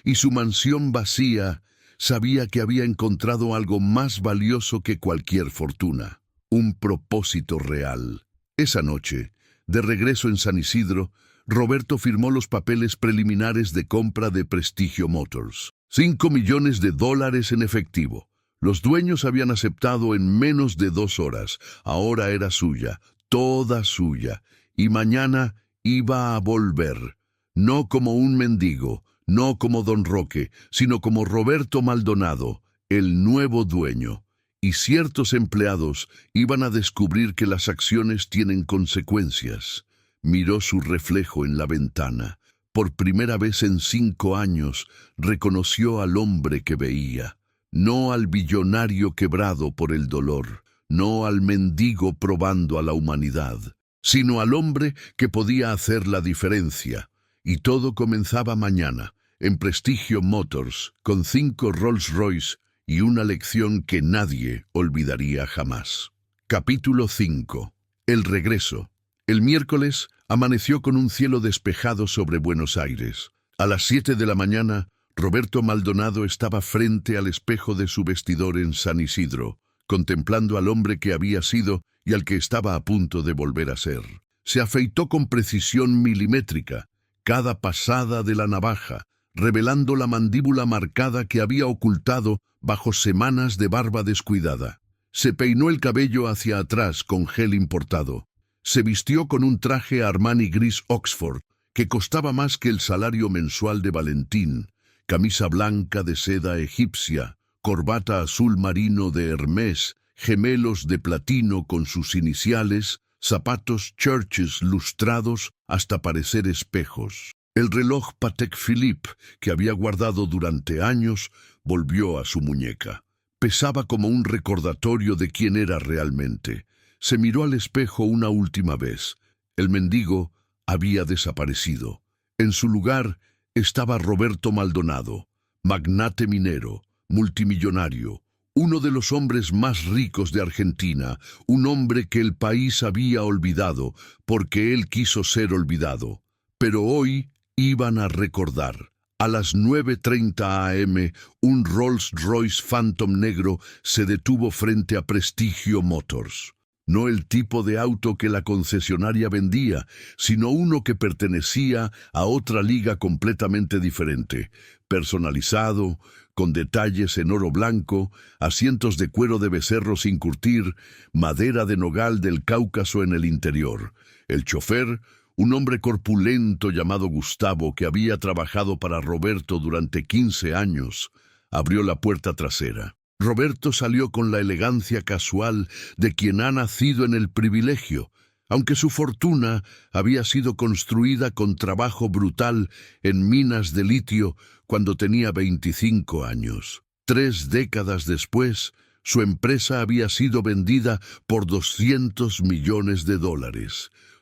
y su mansión vacía, sabía que había encontrado algo más valioso que cualquier fortuna, un propósito real. Esa noche, de regreso en San Isidro, Roberto firmó los papeles preliminares de compra de Prestigio Motors. $5 millones en efectivo. Los dueños habían aceptado en menos de 2 horas. Ahora era suya, toda suya, y mañana iba a volver. No como un mendigo, no como Don Roque, sino como Roberto Maldonado, el nuevo dueño. Y ciertos empleados iban a descubrir que las acciones tienen consecuencias. Miró su reflejo en la ventana. Por primera vez en 5 años, reconoció al hombre que veía. No al billonario quebrado por el dolor, no al mendigo probando a la humanidad, sino al hombre que podía hacer la diferencia. Y todo comenzaba mañana, en Prestigio Motors, con 5 Rolls Royce y una lección que nadie olvidaría jamás. Capítulo 5. El regreso. El miércoles amaneció con un cielo despejado sobre Buenos Aires. A las 7 de la mañana, Roberto Maldonado estaba frente al espejo de su vestidor en San Isidro, contemplando al hombre que había sido y al que estaba a punto de volver a ser. Se afeitó con precisión milimétrica, cada pasada de la navaja, revelando la mandíbula marcada que había ocultado bajo semanas de barba descuidada. Se peinó el cabello hacia atrás con gel importado. Se vistió con un traje Armani gris Oxford, que costaba más que el salario mensual de Valentín, camisa blanca de seda egipcia, corbata azul marino de Hermès, gemelos de platino con sus iniciales, zapatos Churches lustrados hasta parecer espejos. El reloj Patek Philippe, que había guardado durante años, volvió a su muñeca. Pesaba como un recordatorio de quién era realmente. Se miró al espejo una última vez. El mendigo había desaparecido. En su lugar estaba Roberto Maldonado, magnate minero, multimillonario, uno de los hombres más ricos de Argentina, un hombre que el país había olvidado porque él quiso ser olvidado. Pero hoy iban a recordar. A las 9:30 a.m., un Rolls Royce Phantom negro se detuvo frente a Prestigio Motors. No el tipo de auto que la concesionaria vendía, sino uno que pertenecía a otra liga completamente diferente, personalizado, con detalles en oro blanco, asientos de cuero de becerro sin curtir, madera de nogal del Cáucaso en el interior. El chofer, un hombre corpulento llamado Gustavo, que había trabajado para Roberto durante 15 años, abrió la puerta trasera. Roberto salió con la elegancia casual de quien ha nacido en el privilegio, aunque su fortuna había sido construida con trabajo brutal en minas de litio cuando tenía 25 años. 3 décadas después, su empresa había sido vendida por $200 millones.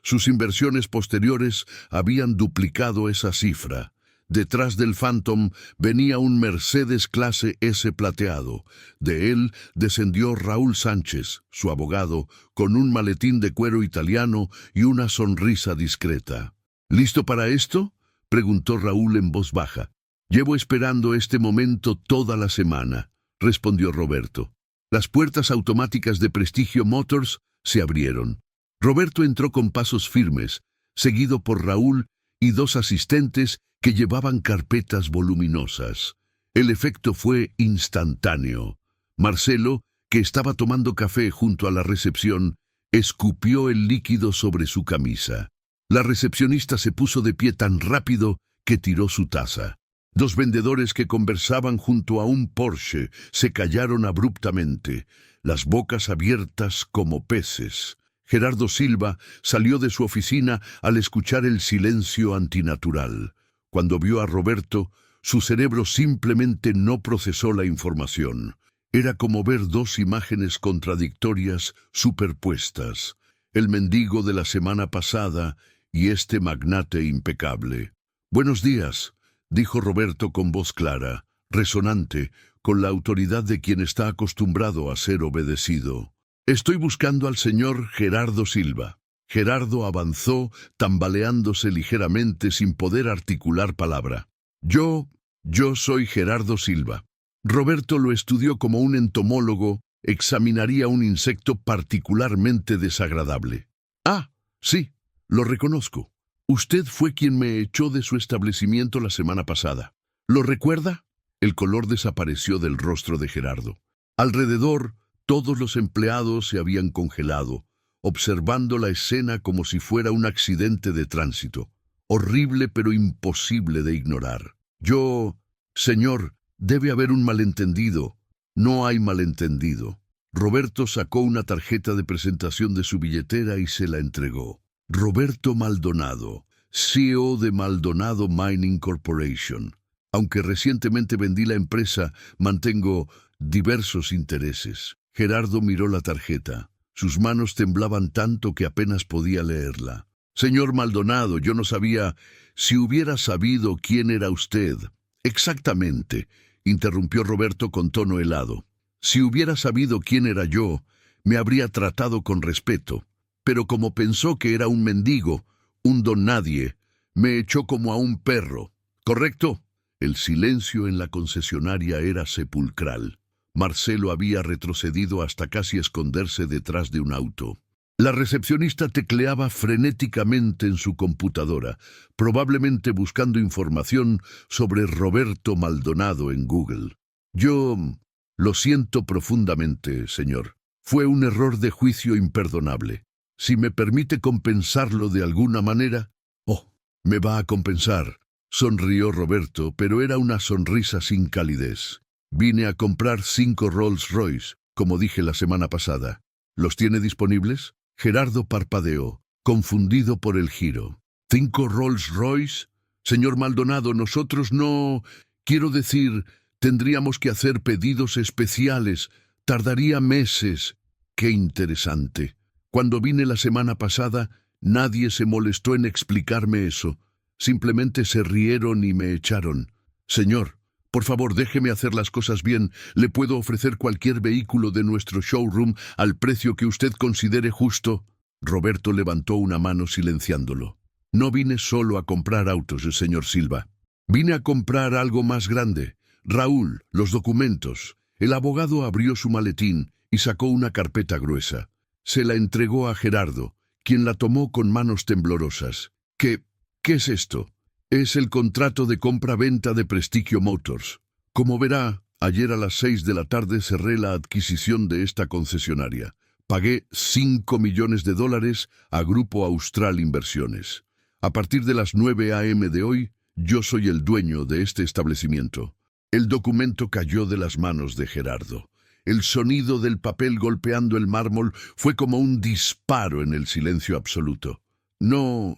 Sus inversiones posteriores habían duplicado esa cifra. Detrás del Phantom venía un Mercedes clase S plateado. De él descendió Raúl Sánchez, su abogado, con un maletín de cuero italiano y una sonrisa discreta. ¿Listo para esto?, preguntó Raúl en voz baja. «Llevo esperando este momento toda la semana», respondió Roberto. Las puertas automáticas de Prestigio Motors se abrieron. Roberto entró con pasos firmes, seguido por Raúl y 2 asistentes que llevaban carpetas voluminosas. El efecto fue instantáneo. Marcelo, que estaba tomando café junto a la recepción, escupió el líquido sobre su camisa. La recepcionista se puso de pie tan rápido que tiró su taza. 2 vendedores que conversaban junto a un Porsche se callaron abruptamente, las bocas abiertas como peces. Gerardo Silva salió de su oficina al escuchar el silencio antinatural. Cuando vio a Roberto, su cerebro simplemente no procesó la información. Era como ver dos imágenes contradictorias superpuestas, el mendigo de la semana pasada y este magnate impecable. «Buenos días», dijo Roberto con voz clara, resonante, con la autoridad de quien está acostumbrado a ser obedecido. «Estoy buscando al señor Gerardo Silva». Gerardo avanzó, tambaleándose ligeramente sin poder articular palabra. Yo soy Gerardo Silva». Roberto lo estudió como un entomólogo examinaría un insecto particularmente desagradable. «Ah, sí, lo reconozco. Usted fue quien me echó de su establecimiento la semana pasada. ¿Lo recuerda?». El color desapareció del rostro de Gerardo. Alrededor, todos los empleados se habían congelado, observando la escena como si fuera un accidente de tránsito. Horrible pero imposible de ignorar. «Señor, debe haber un malentendido». «No hay malentendido». Roberto sacó una tarjeta de presentación de su billetera y se la entregó. «Roberto Maldonado, CEO de Maldonado Mining Corporation. Aunque recientemente vendí la empresa, mantengo diversos intereses». Gerardo miró la tarjeta. Sus manos temblaban tanto que apenas podía leerla. «Señor Maldonado, yo no sabía. Si hubiera sabido quién era usted». «Exactamente», interrumpió Roberto con tono helado. «Si hubiera sabido quién era yo, me habría tratado con respeto. Pero como pensó que era un mendigo, un don nadie, me echó como a un perro. ¿Correcto?». El silencio en la concesionaria era sepulcral. Marcelo había retrocedido hasta casi esconderse detrás de un auto. La recepcionista tecleaba frenéticamente en su computadora, probablemente buscando información sobre Roberto Maldonado en Google. «Yo lo siento profundamente, señor. Fue un error de juicio imperdonable. Si me permite compensarlo de alguna manera». «Oh, me va a compensar», sonrió Roberto, pero era una sonrisa sin calidez. «Vine a comprar 5 Rolls Royce, como dije la semana pasada. ¿Los tiene disponibles?». Gerardo parpadeó, confundido por el giro. «¿5 Rolls Royce? Señor Maldonado, nosotros no... Quiero decir, tendríamos que hacer pedidos especiales. Tardaría meses». «Qué interesante. Cuando vine la semana pasada, nadie se molestó en explicarme eso. Simplemente se rieron y me echaron. Señor, por favor, déjeme hacer las cosas bien. Le puedo ofrecer cualquier vehículo de nuestro showroom al precio que usted considere justo». Roberto levantó una mano silenciándolo. «No vine solo a comprar autos, señor Silva. Vine a comprar algo más grande. Raúl, los documentos». El abogado abrió su maletín y sacó una carpeta gruesa. Se la entregó a Gerardo, quien la tomó con manos temblorosas. ¿Qué es esto?» «Es el contrato de compra-venta de Prestigio Motors. Como verá, ayer a las 6 de la tarde cerré la adquisición de esta concesionaria. Pagué $5 millones a Grupo Austral Inversiones. A partir de las 9 a.m. de hoy, yo soy el dueño de este establecimiento». El documento cayó de las manos de Gerardo. El sonido del papel golpeando el mármol fue como un disparo en el silencio absoluto. «No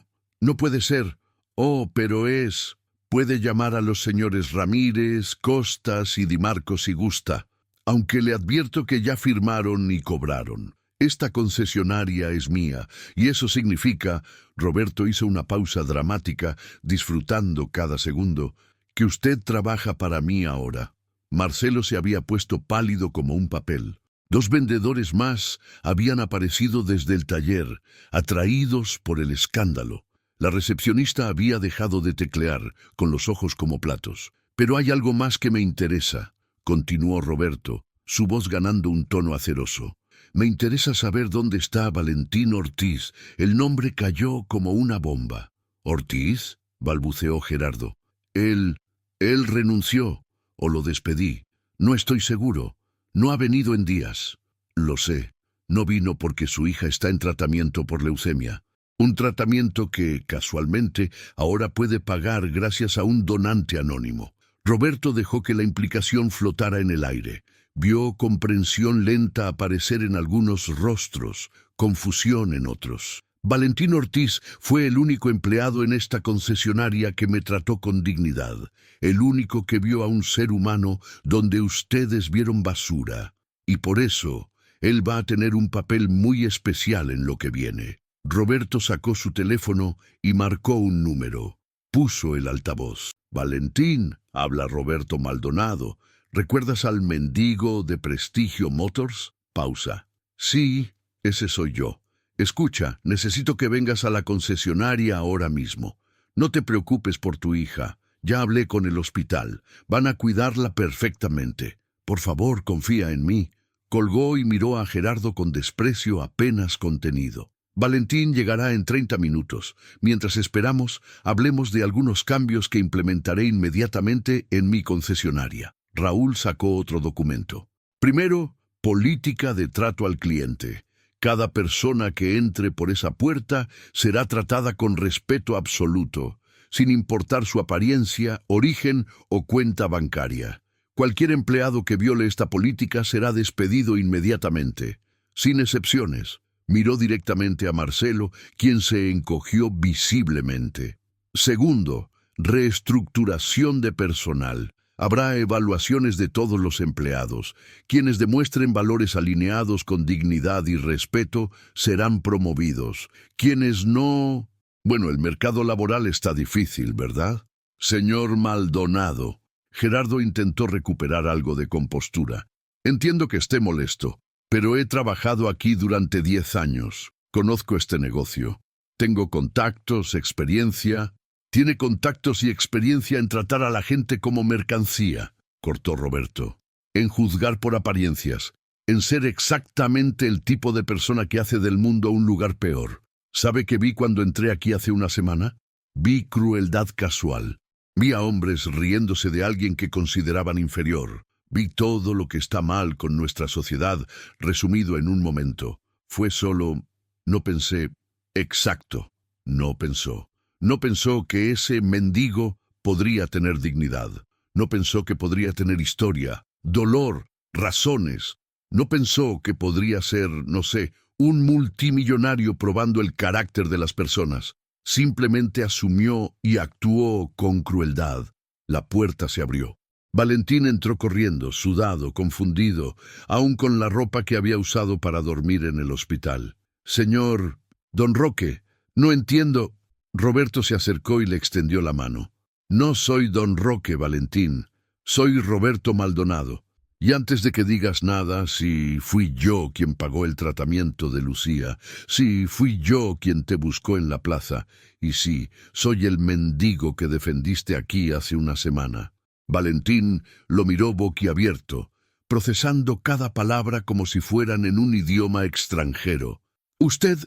puede ser». «Oh, pero es... Puede llamar a los señores Ramírez, Costas y Di Marco si gusta, aunque le advierto que ya firmaron y cobraron. Esta concesionaria es mía, y eso significa», Roberto hizo una pausa dramática, disfrutando cada segundo, «que usted trabaja para mí ahora». Marcelo se había puesto pálido como un papel. 2 vendedores más habían aparecido desde el taller, atraídos por el escándalo. La recepcionista había dejado de teclear, con los ojos como platos. «Pero hay algo más que me interesa», continuó Roberto, su voz ganando un tono aceroso. «Me interesa saber dónde está Valentín Ortiz». El nombre cayó como una bomba. «¿Ortiz?», balbuceó Gerardo. Él renunció, o lo despedí. No estoy seguro. No ha venido en días». «Lo sé. No vino porque su hija está en tratamiento por leucemia. Un tratamiento que, casualmente, ahora puede pagar gracias a un donante anónimo». Roberto dejó que la implicación flotara en el aire. Vio comprensión lenta aparecer en algunos rostros, confusión en otros. Valentín Ortiz fue el único empleado en esta concesionaria que me trató con dignidad, el único que vio a un ser humano donde ustedes vieron basura. Y por eso, él va a tener un papel muy especial en lo que viene. Roberto sacó su teléfono y marcó un número. Puso el altavoz. Valentín, habla Roberto Maldonado. ¿Recuerdas al mendigo de Prestigio Motors? Pausa. Sí, ese soy yo. Escucha, necesito que vengas a la concesionaria ahora mismo. No te preocupes por tu hija. Ya hablé con el hospital. Van a cuidarla perfectamente. Por favor, confía en mí. Colgó y miró a Gerardo con desprecio apenas contenido. Valentín llegará en 30 minutos. Mientras esperamos, hablemos de algunos cambios que implementaré inmediatamente en mi concesionaria. Raúl sacó otro documento. Primero, política de trato al cliente. Cada persona que entre por esa puerta será tratada con respeto absoluto, sin importar su apariencia, origen o cuenta bancaria. Cualquier empleado que viole esta política será despedido inmediatamente, sin excepciones. Miró directamente a Marcelo, quien se encogió visiblemente. Segundo, reestructuración de personal. Habrá evaluaciones de todos los empleados. Quienes demuestren valores alineados con dignidad y respeto serán promovidos. Quienes no... Bueno, el mercado laboral está difícil, ¿verdad? Señor Maldonado. Gerardo intentó recuperar algo de compostura. Entiendo que esté molesto, pero he trabajado aquí durante 10 años. Conozco este negocio. Tengo contactos, experiencia... Tiene contactos y experiencia en tratar a la gente como mercancía, cortó Roberto. En juzgar por apariencias, en ser exactamente el tipo de persona que hace del mundo un lugar peor. ¿Sabe qué vi cuando entré aquí hace una semana? Vi crueldad casual. Vi a hombres riéndose de alguien que consideraban inferior. Vi todo lo que está mal con nuestra sociedad, resumido en un momento. Fue solo... No pensé... Exacto. No pensó. No pensó que ese mendigo podría tener dignidad. No pensó que podría tener historia, dolor, razones. No pensó que podría ser, no sé, un multimillonario probando el carácter de las personas. Simplemente asumió y actuó con crueldad. La puerta se abrió. Valentín entró corriendo, sudado, confundido, aún con la ropa que había usado para dormir en el hospital. Señor, don Roque, no entiendo... Roberto se acercó y le extendió la mano. No soy don Roque, Valentín. Soy Roberto Maldonado. Y antes de que digas nada, si fui yo quien pagó el tratamiento de Lucía, si fui yo quien te buscó en la plaza, y sí, soy el mendigo que defendiste aquí hace una semana. Valentín lo miró boquiabierto, procesando cada palabra como si fueran en un idioma extranjero. Usted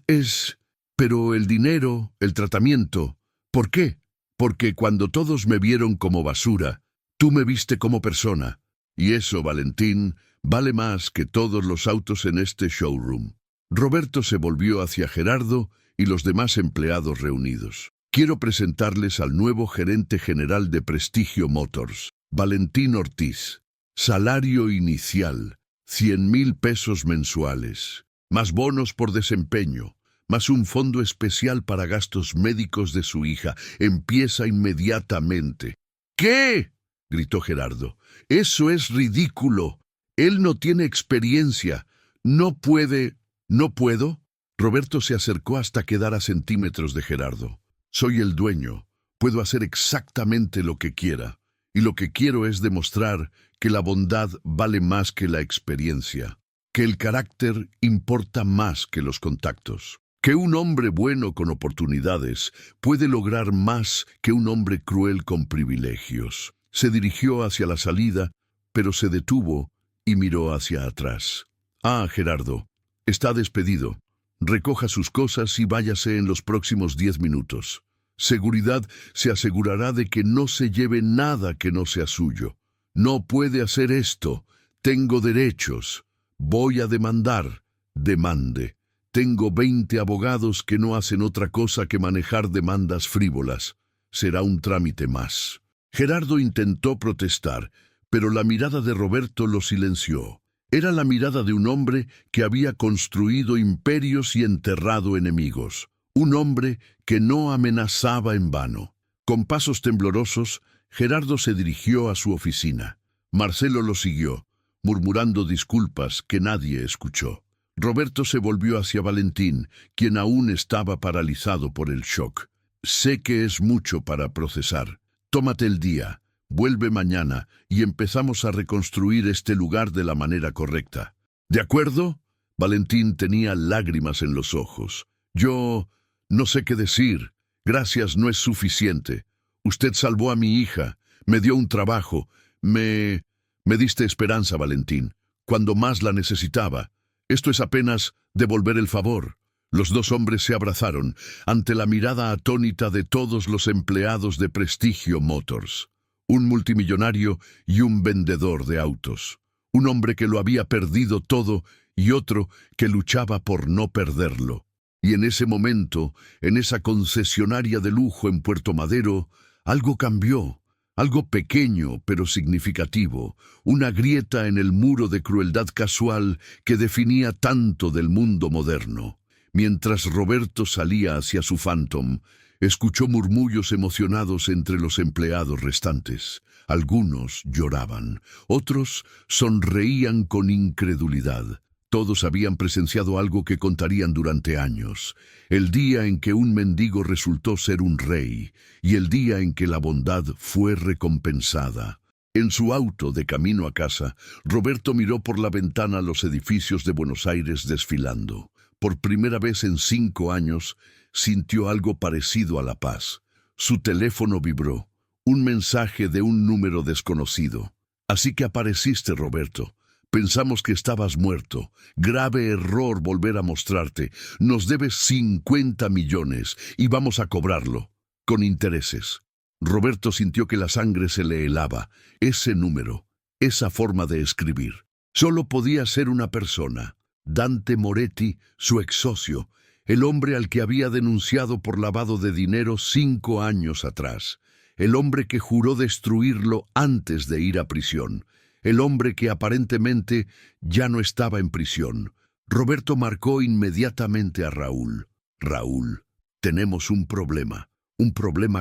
es... Pero el dinero, el tratamiento, ¿por qué? Porque cuando todos me vieron como basura, tú me viste como persona. Y eso, Valentín, vale más que todos los autos en este showroom. Roberto se volvió hacia Gerardo y los demás empleados reunidos. Quiero presentarles al nuevo gerente general de Prestigio Motors, Valentín Ortiz. Salario inicial, 100,000 pesos mensuales, más bonos por desempeño, más un fondo especial para gastos médicos de su hija. Empieza inmediatamente. ¿Qué? Gritó Gerardo. Eso es ridículo. Él no tiene experiencia. No puede... ¿No puedo? Roberto se acercó hasta quedar a centímetros de Gerardo. Soy el dueño. Puedo hacer exactamente lo que quiera. Y lo que quiero es demostrar que la bondad vale más que la experiencia, que el carácter importa más que los contactos. Que un hombre bueno con oportunidades puede lograr más que un hombre cruel con privilegios. Se dirigió hacia la salida, pero se detuvo y miró hacia atrás. Ah, Gerardo, está despedido. Recoja sus cosas y váyase en los próximos 10 minutos. Seguridad se asegurará de que no se lleve nada que no sea suyo. No puede hacer esto. Tengo derechos. Voy a demandar. Demande. Tengo 20 abogados que no hacen otra cosa que manejar demandas frívolas. Será un trámite más. Gerardo intentó protestar, pero la mirada de Roberto lo silenció. Era la mirada de un hombre que había construido imperios y enterrado enemigos. Un hombre que no amenazaba en vano. Con pasos temblorosos, Gerardo se dirigió a su oficina. Marcelo lo siguió, murmurando disculpas que nadie escuchó. Roberto se volvió hacia Valentín, quien aún estaba paralizado por el shock. Sé que es mucho para procesar. Tómate el día, vuelve mañana y empezamos a reconstruir este lugar de la manera correcta. ¿De acuerdo? Valentín tenía lágrimas en los ojos. Yo no sé qué decir. Gracias no es suficiente. Usted salvó a mi hija, me dio un trabajo, me diste esperanza, Valentín, cuando más la necesitaba. Esto es apenas devolver el favor. Los dos hombres se abrazaron ante la mirada atónita de todos los empleados de Prestigio Motors. Un multimillonario y un vendedor de autos. Un hombre que lo había perdido todo y otro que luchaba por no perderlo. Y en ese momento, en esa concesionaria de lujo en Puerto Madero, algo cambió. Algo pequeño pero significativo, una grieta en el muro de crueldad casual que definía tanto del mundo moderno. Mientras Roberto salía hacia su Phantom, escuchó murmullos emocionados entre los empleados restantes. Algunos lloraban, otros sonreían con incredulidad. Todos habían presenciado algo que contarían durante años. El día en que un mendigo resultó ser un rey y el día en que la bondad fue recompensada. En su auto de camino a casa, Roberto miró por la ventana los edificios de Buenos Aires desfilando. Por primera vez en 5 años, sintió algo parecido a la paz. Su teléfono vibró. Un mensaje de un número desconocido. Así que apareciste, Roberto. Pensamos que estabas muerto. Grave error volver a mostrarte. Nos debes 50 millones y vamos a cobrarlo. Con intereses. Roberto sintió que la sangre se le helaba. Ese número, esa forma de escribir. Solo podía ser una persona. Dante Moretti, su ex socio. El hombre al que había denunciado por lavado de dinero 5 años atrás. El hombre que juró destruirlo antes de ir a prisión. El hombre que aparentemente ya no estaba en prisión. Roberto marcó inmediatamente a Raúl. Raúl, tenemos un problema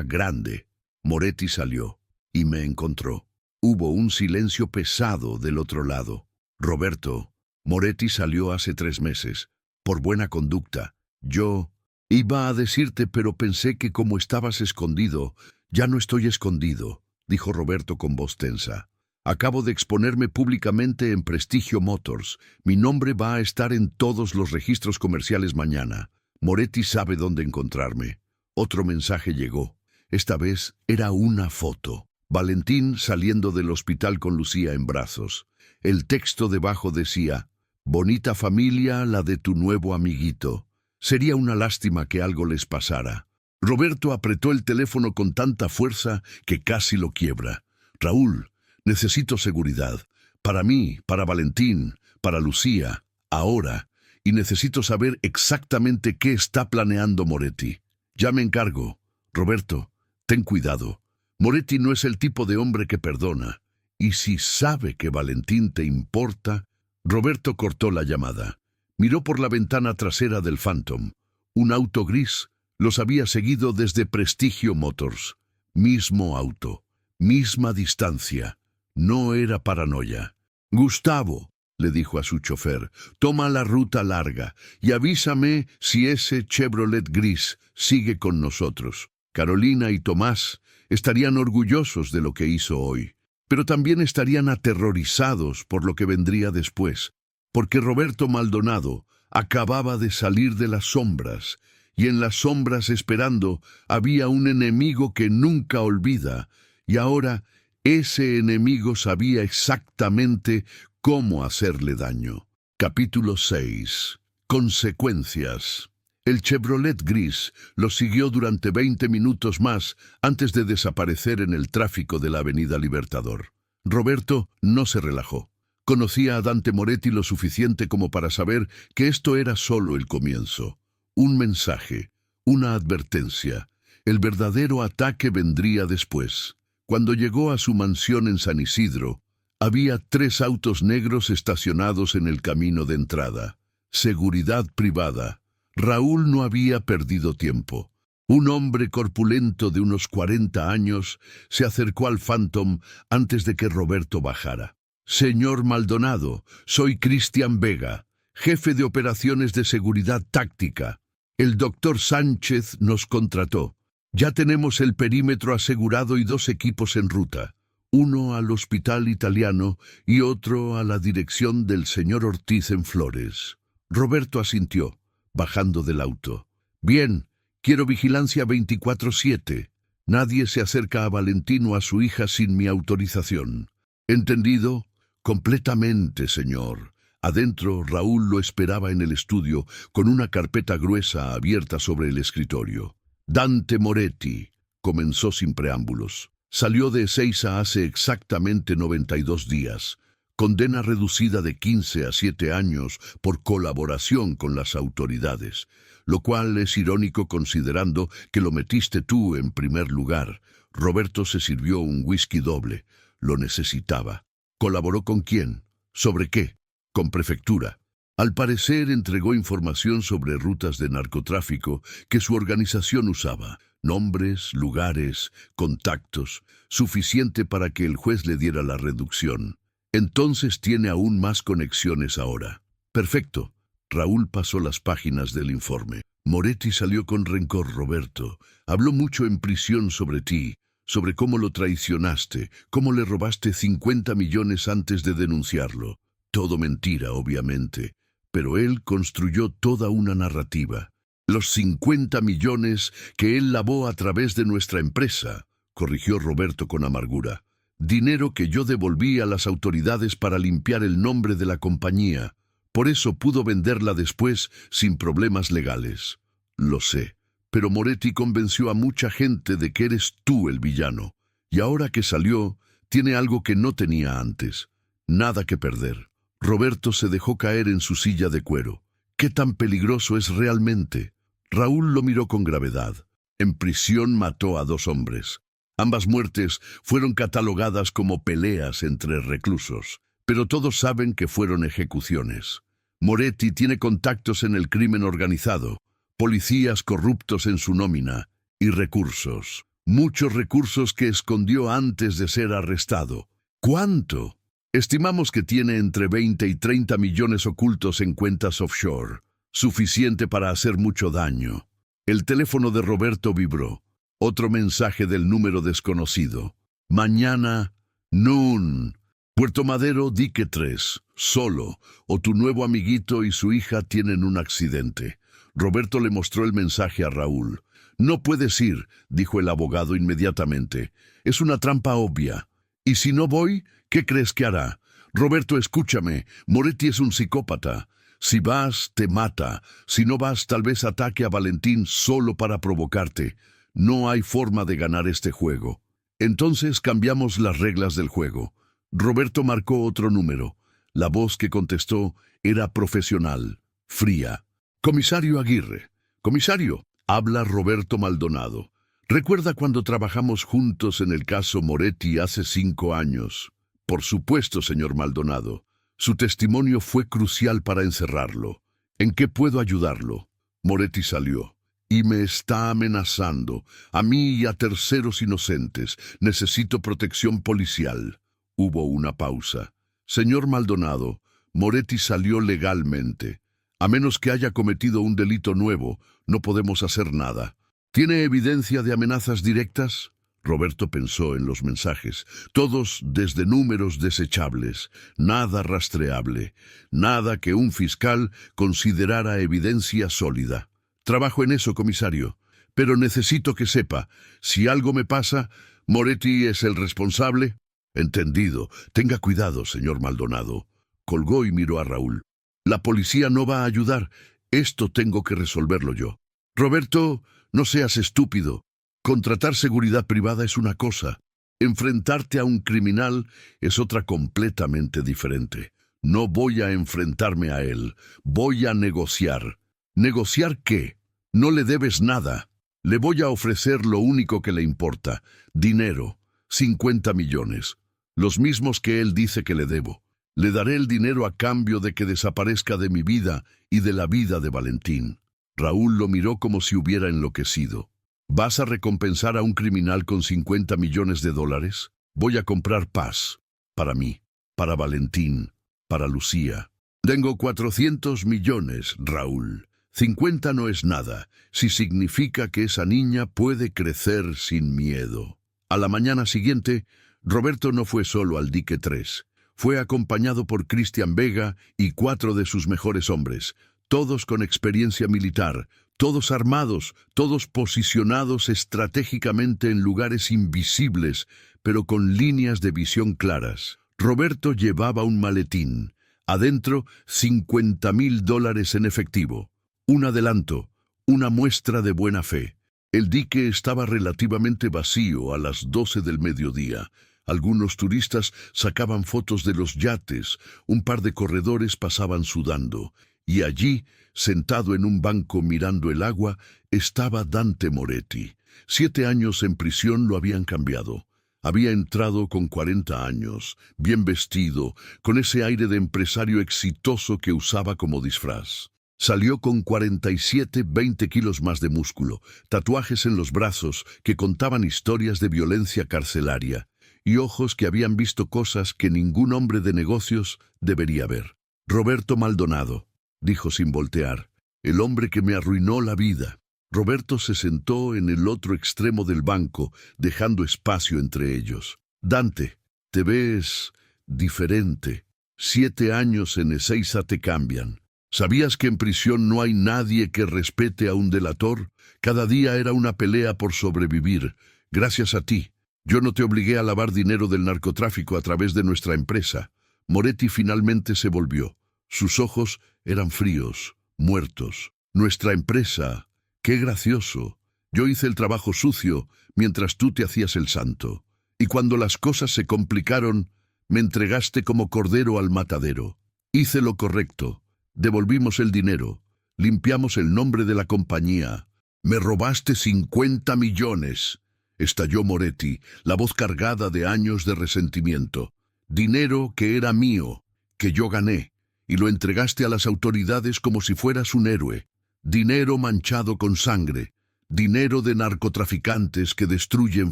grande. Moretti salió y me encontró. Hubo un silencio pesado del otro lado. Roberto, Moretti salió hace 3 meses, por buena conducta. Yo iba a decirte, pero pensé que como estabas escondido, ya no estoy escondido, dijo Roberto con voz tensa. Acabo de exponerme públicamente en Prestigio Motors. Mi nombre va a estar en todos los registros comerciales mañana. Moretti sabe dónde encontrarme. Otro mensaje llegó. Esta vez era una foto. Valentín saliendo del hospital con Lucía en brazos. El texto debajo decía: bonita familia la de tu nuevo amiguito. Sería una lástima que algo les pasara. Roberto apretó el teléfono con tanta fuerza que casi lo quiebra. Raúl, necesito seguridad. Para mí, para Valentín, para Lucía, ahora. Y necesito saber exactamente qué está planeando Moretti. Ya me encargo. Roberto, ten cuidado. Moretti no es el tipo de hombre que perdona. Y si sabe que Valentín te importa... Roberto cortó la llamada. Miró por la ventana trasera del Phantom. Un auto gris los había seguido desde Prestigio Motors. Mismo auto, misma distancia. No era paranoia. Gustavo, le dijo a su chofer, toma la ruta larga y avísame si ese Chevrolet gris sigue con nosotros. Carolina y Tomás estarían orgullosos de lo que hizo hoy, pero también estarían aterrorizados por lo que vendría después, porque Roberto Maldonado acababa de salir de las sombras, y en las sombras esperando había un enemigo que nunca olvida, y ahora ese enemigo sabía exactamente cómo hacerle daño. Capítulo 6. Consecuencias. El Chevrolet gris lo siguió durante 20 minutos más antes de desaparecer en el tráfico de la Avenida Libertador. Roberto no se relajó. Conocía a Dante Moretti lo suficiente como para saber que esto era solo el comienzo. Un mensaje, una advertencia. El verdadero ataque vendría después. Cuando llegó a su mansión en San Isidro, Había 3 autos negros estacionados en el camino de entrada. Seguridad privada. Raúl no había perdido tiempo. Un hombre corpulento de unos 40 años se acercó al Phantom antes de que Roberto bajara. «Señor Maldonado, soy Cristian Vega, jefe de operaciones de seguridad táctica. El doctor Sánchez nos contrató. Ya tenemos el perímetro asegurado y 2 equipos en ruta. Uno al Hospital Italiano y otro a la dirección del señor Ortiz en Flores». Roberto asintió, bajando del auto. «Bien, quiero vigilancia 24/7. Nadie se acerca a Valentín o a su hija sin mi autorización». «¿Entendido?» «Completamente, señor». Adentro, Raúl lo esperaba en el estudio, con una carpeta gruesa abierta sobre el escritorio. «Dante Moretti», comenzó sin preámbulos. «Salió de Ezeiza hace exactamente 92 días. Condena reducida de 15 a 7 años por colaboración con las autoridades, lo cual es irónico considerando que lo metiste tú en primer lugar». Roberto se sirvió un whisky doble. Lo necesitaba. ¿Colaboró con quién? ¿Sobre qué? Con prefectura. Al parecer entregó información sobre rutas de narcotráfico que su organización usaba. Nombres, lugares, contactos, suficiente para que el juez le diera la reducción. Entonces tiene aún más conexiones ahora. Perfecto. Raúl pasó las páginas del informe. Moretti salió con rencor, Roberto. Habló mucho en prisión sobre ti, sobre cómo lo traicionaste, cómo le robaste 50 millones antes de denunciarlo. Todo mentira, obviamente, pero él construyó toda una narrativa. Los 50 millones que él lavó a través de nuestra empresa, corrigió Roberto con amargura. Dinero que yo devolví a las autoridades para limpiar el nombre de la compañía. Por eso pudo venderla después sin problemas legales. Lo sé, pero Moretti convenció a mucha gente de que eres tú el villano. Y ahora que salió, tiene algo que no tenía antes. Nada que perder. Roberto se dejó caer en su silla de cuero. ¿Qué tan peligroso es realmente? Raúl lo miró con gravedad. En prisión mató a 2 hombres. Ambas muertes fueron catalogadas como peleas entre reclusos, pero todos saben que fueron ejecuciones. Moretti tiene contactos en el crimen organizado, policías corruptos en su nómina y recursos. Muchos recursos que escondió antes de ser arrestado. ¿Cuánto? Estimamos que tiene entre 20 y 30 millones ocultos en cuentas offshore, suficiente para hacer mucho daño. El teléfono de Roberto vibró. Otro mensaje del número desconocido. Mañana, noon. Puerto Madero, dique 3. Solo, o tu nuevo amiguito y su hija tienen un accidente. Roberto le mostró el mensaje a Raúl. No puedes ir, dijo el abogado inmediatamente. Es una trampa obvia. ¿Y si no voy? ¿Qué crees que hará? Roberto, escúchame. Moretti es un psicópata. Si vas, te mata. Si no vas, tal vez ataque a Valentín solo para provocarte. No hay forma de ganar este juego. Entonces cambiamos las reglas del juego. Roberto marcó otro número. La voz que contestó era profesional, fría. «Comisario Aguirre». «Comisario», habla Roberto Maldonado. «¿Recuerda cuando trabajamos juntos en el caso Moretti hace 5 años?» «Por supuesto, señor Maldonado. Su testimonio fue crucial para encerrarlo. ¿En qué puedo ayudarlo?» Moretti salió. «Y me está amenazando, a mí y a terceros inocentes. Necesito protección policial». Hubo una pausa. «Señor Maldonado, Moretti salió legalmente. A menos que haya cometido un delito nuevo, no podemos hacer nada. ¿Tiene evidencia de amenazas directas?» Roberto pensó en los mensajes. Todos desde números desechables, nada rastreable, nada que un fiscal considerara evidencia sólida. «Trabajo en eso, comisario. Pero necesito que sepa, si algo me pasa, ¿Moretti es el responsable?» «Entendido. Tenga cuidado, señor Maldonado». Colgó y miró a Raúl. «La policía no va a ayudar. Esto tengo que resolverlo yo». «Roberto, no seas estúpido. Contratar seguridad privada es una cosa. Enfrentarte a un criminal es otra completamente diferente. No voy a enfrentarme a él. Voy a negociar». «¿Negociar qué? No le debes nada. Le voy a ofrecer lo único que le importa. Dinero. 50 millones. los mismos que él dice que le debo. Le daré el dinero a cambio de que desaparezca de mi vida y de la vida de Valentín. Raúl lo miró como si hubiera enloquecido. ¿Vas a recompensar a un criminal con 50 millones de dólares? Voy a comprar paz. Para mí, para Valentín, para Lucía. Tengo 400 millones, Raúl. 50 no es nada, si significa que esa niña puede crecer sin miedo. A la mañana siguiente, Roberto no fue solo al dique 3. Fue acompañado por Cristian Vega y 4 de sus mejores hombres, todos con experiencia militar, todos armados, todos posicionados estratégicamente en lugares invisibles, pero con líneas de visión claras. Roberto llevaba un maletín. Adentro, $50,000 en efectivo. Un adelanto, una muestra de buena fe. El dique estaba relativamente vacío a las 12 del mediodía. Algunos turistas sacaban fotos de los yates, un par de corredores pasaban sudando, y allí, sentado en un banco mirando el agua, estaba Dante Moretti. 7 años en prisión lo habían cambiado. Había entrado con 40 años, bien vestido, con ese aire de empresario exitoso que usaba como disfraz. Salió con 47, 20 kilos más de músculo, tatuajes en los brazos que contaban historias de violencia carcelaria, y ojos que habían visto cosas que ningún hombre de negocios debería ver. Roberto Maldonado, dijo sin voltear, el hombre que me arruinó la vida. Roberto se sentó en el otro extremo del banco, dejando espacio entre ellos. Dante, te ves diferente. 7 años en Ezeiza te cambian. ¿Sabías que en prisión no hay nadie que respete a un delator? Cada día era una pelea por sobrevivir. Gracias a ti. Yo no te obligué a lavar dinero del narcotráfico a través de nuestra empresa. Moretti finalmente se volvió. Sus ojos eran fríos, muertos. Nuestra empresa... ¡Qué gracioso! Yo hice el trabajo sucio mientras tú te hacías el santo. Y cuando las cosas se complicaron, me entregaste como cordero al matadero. Hice lo correcto. Devolvimos el dinero. Limpiamos el nombre de la compañía. Me robaste 50 millones. Estalló Moretti, la voz cargada de años de resentimiento. Dinero que era mío, que yo gané, y lo entregaste a las autoridades como si fueras un héroe. Dinero manchado con sangre, dinero de narcotraficantes que destruyen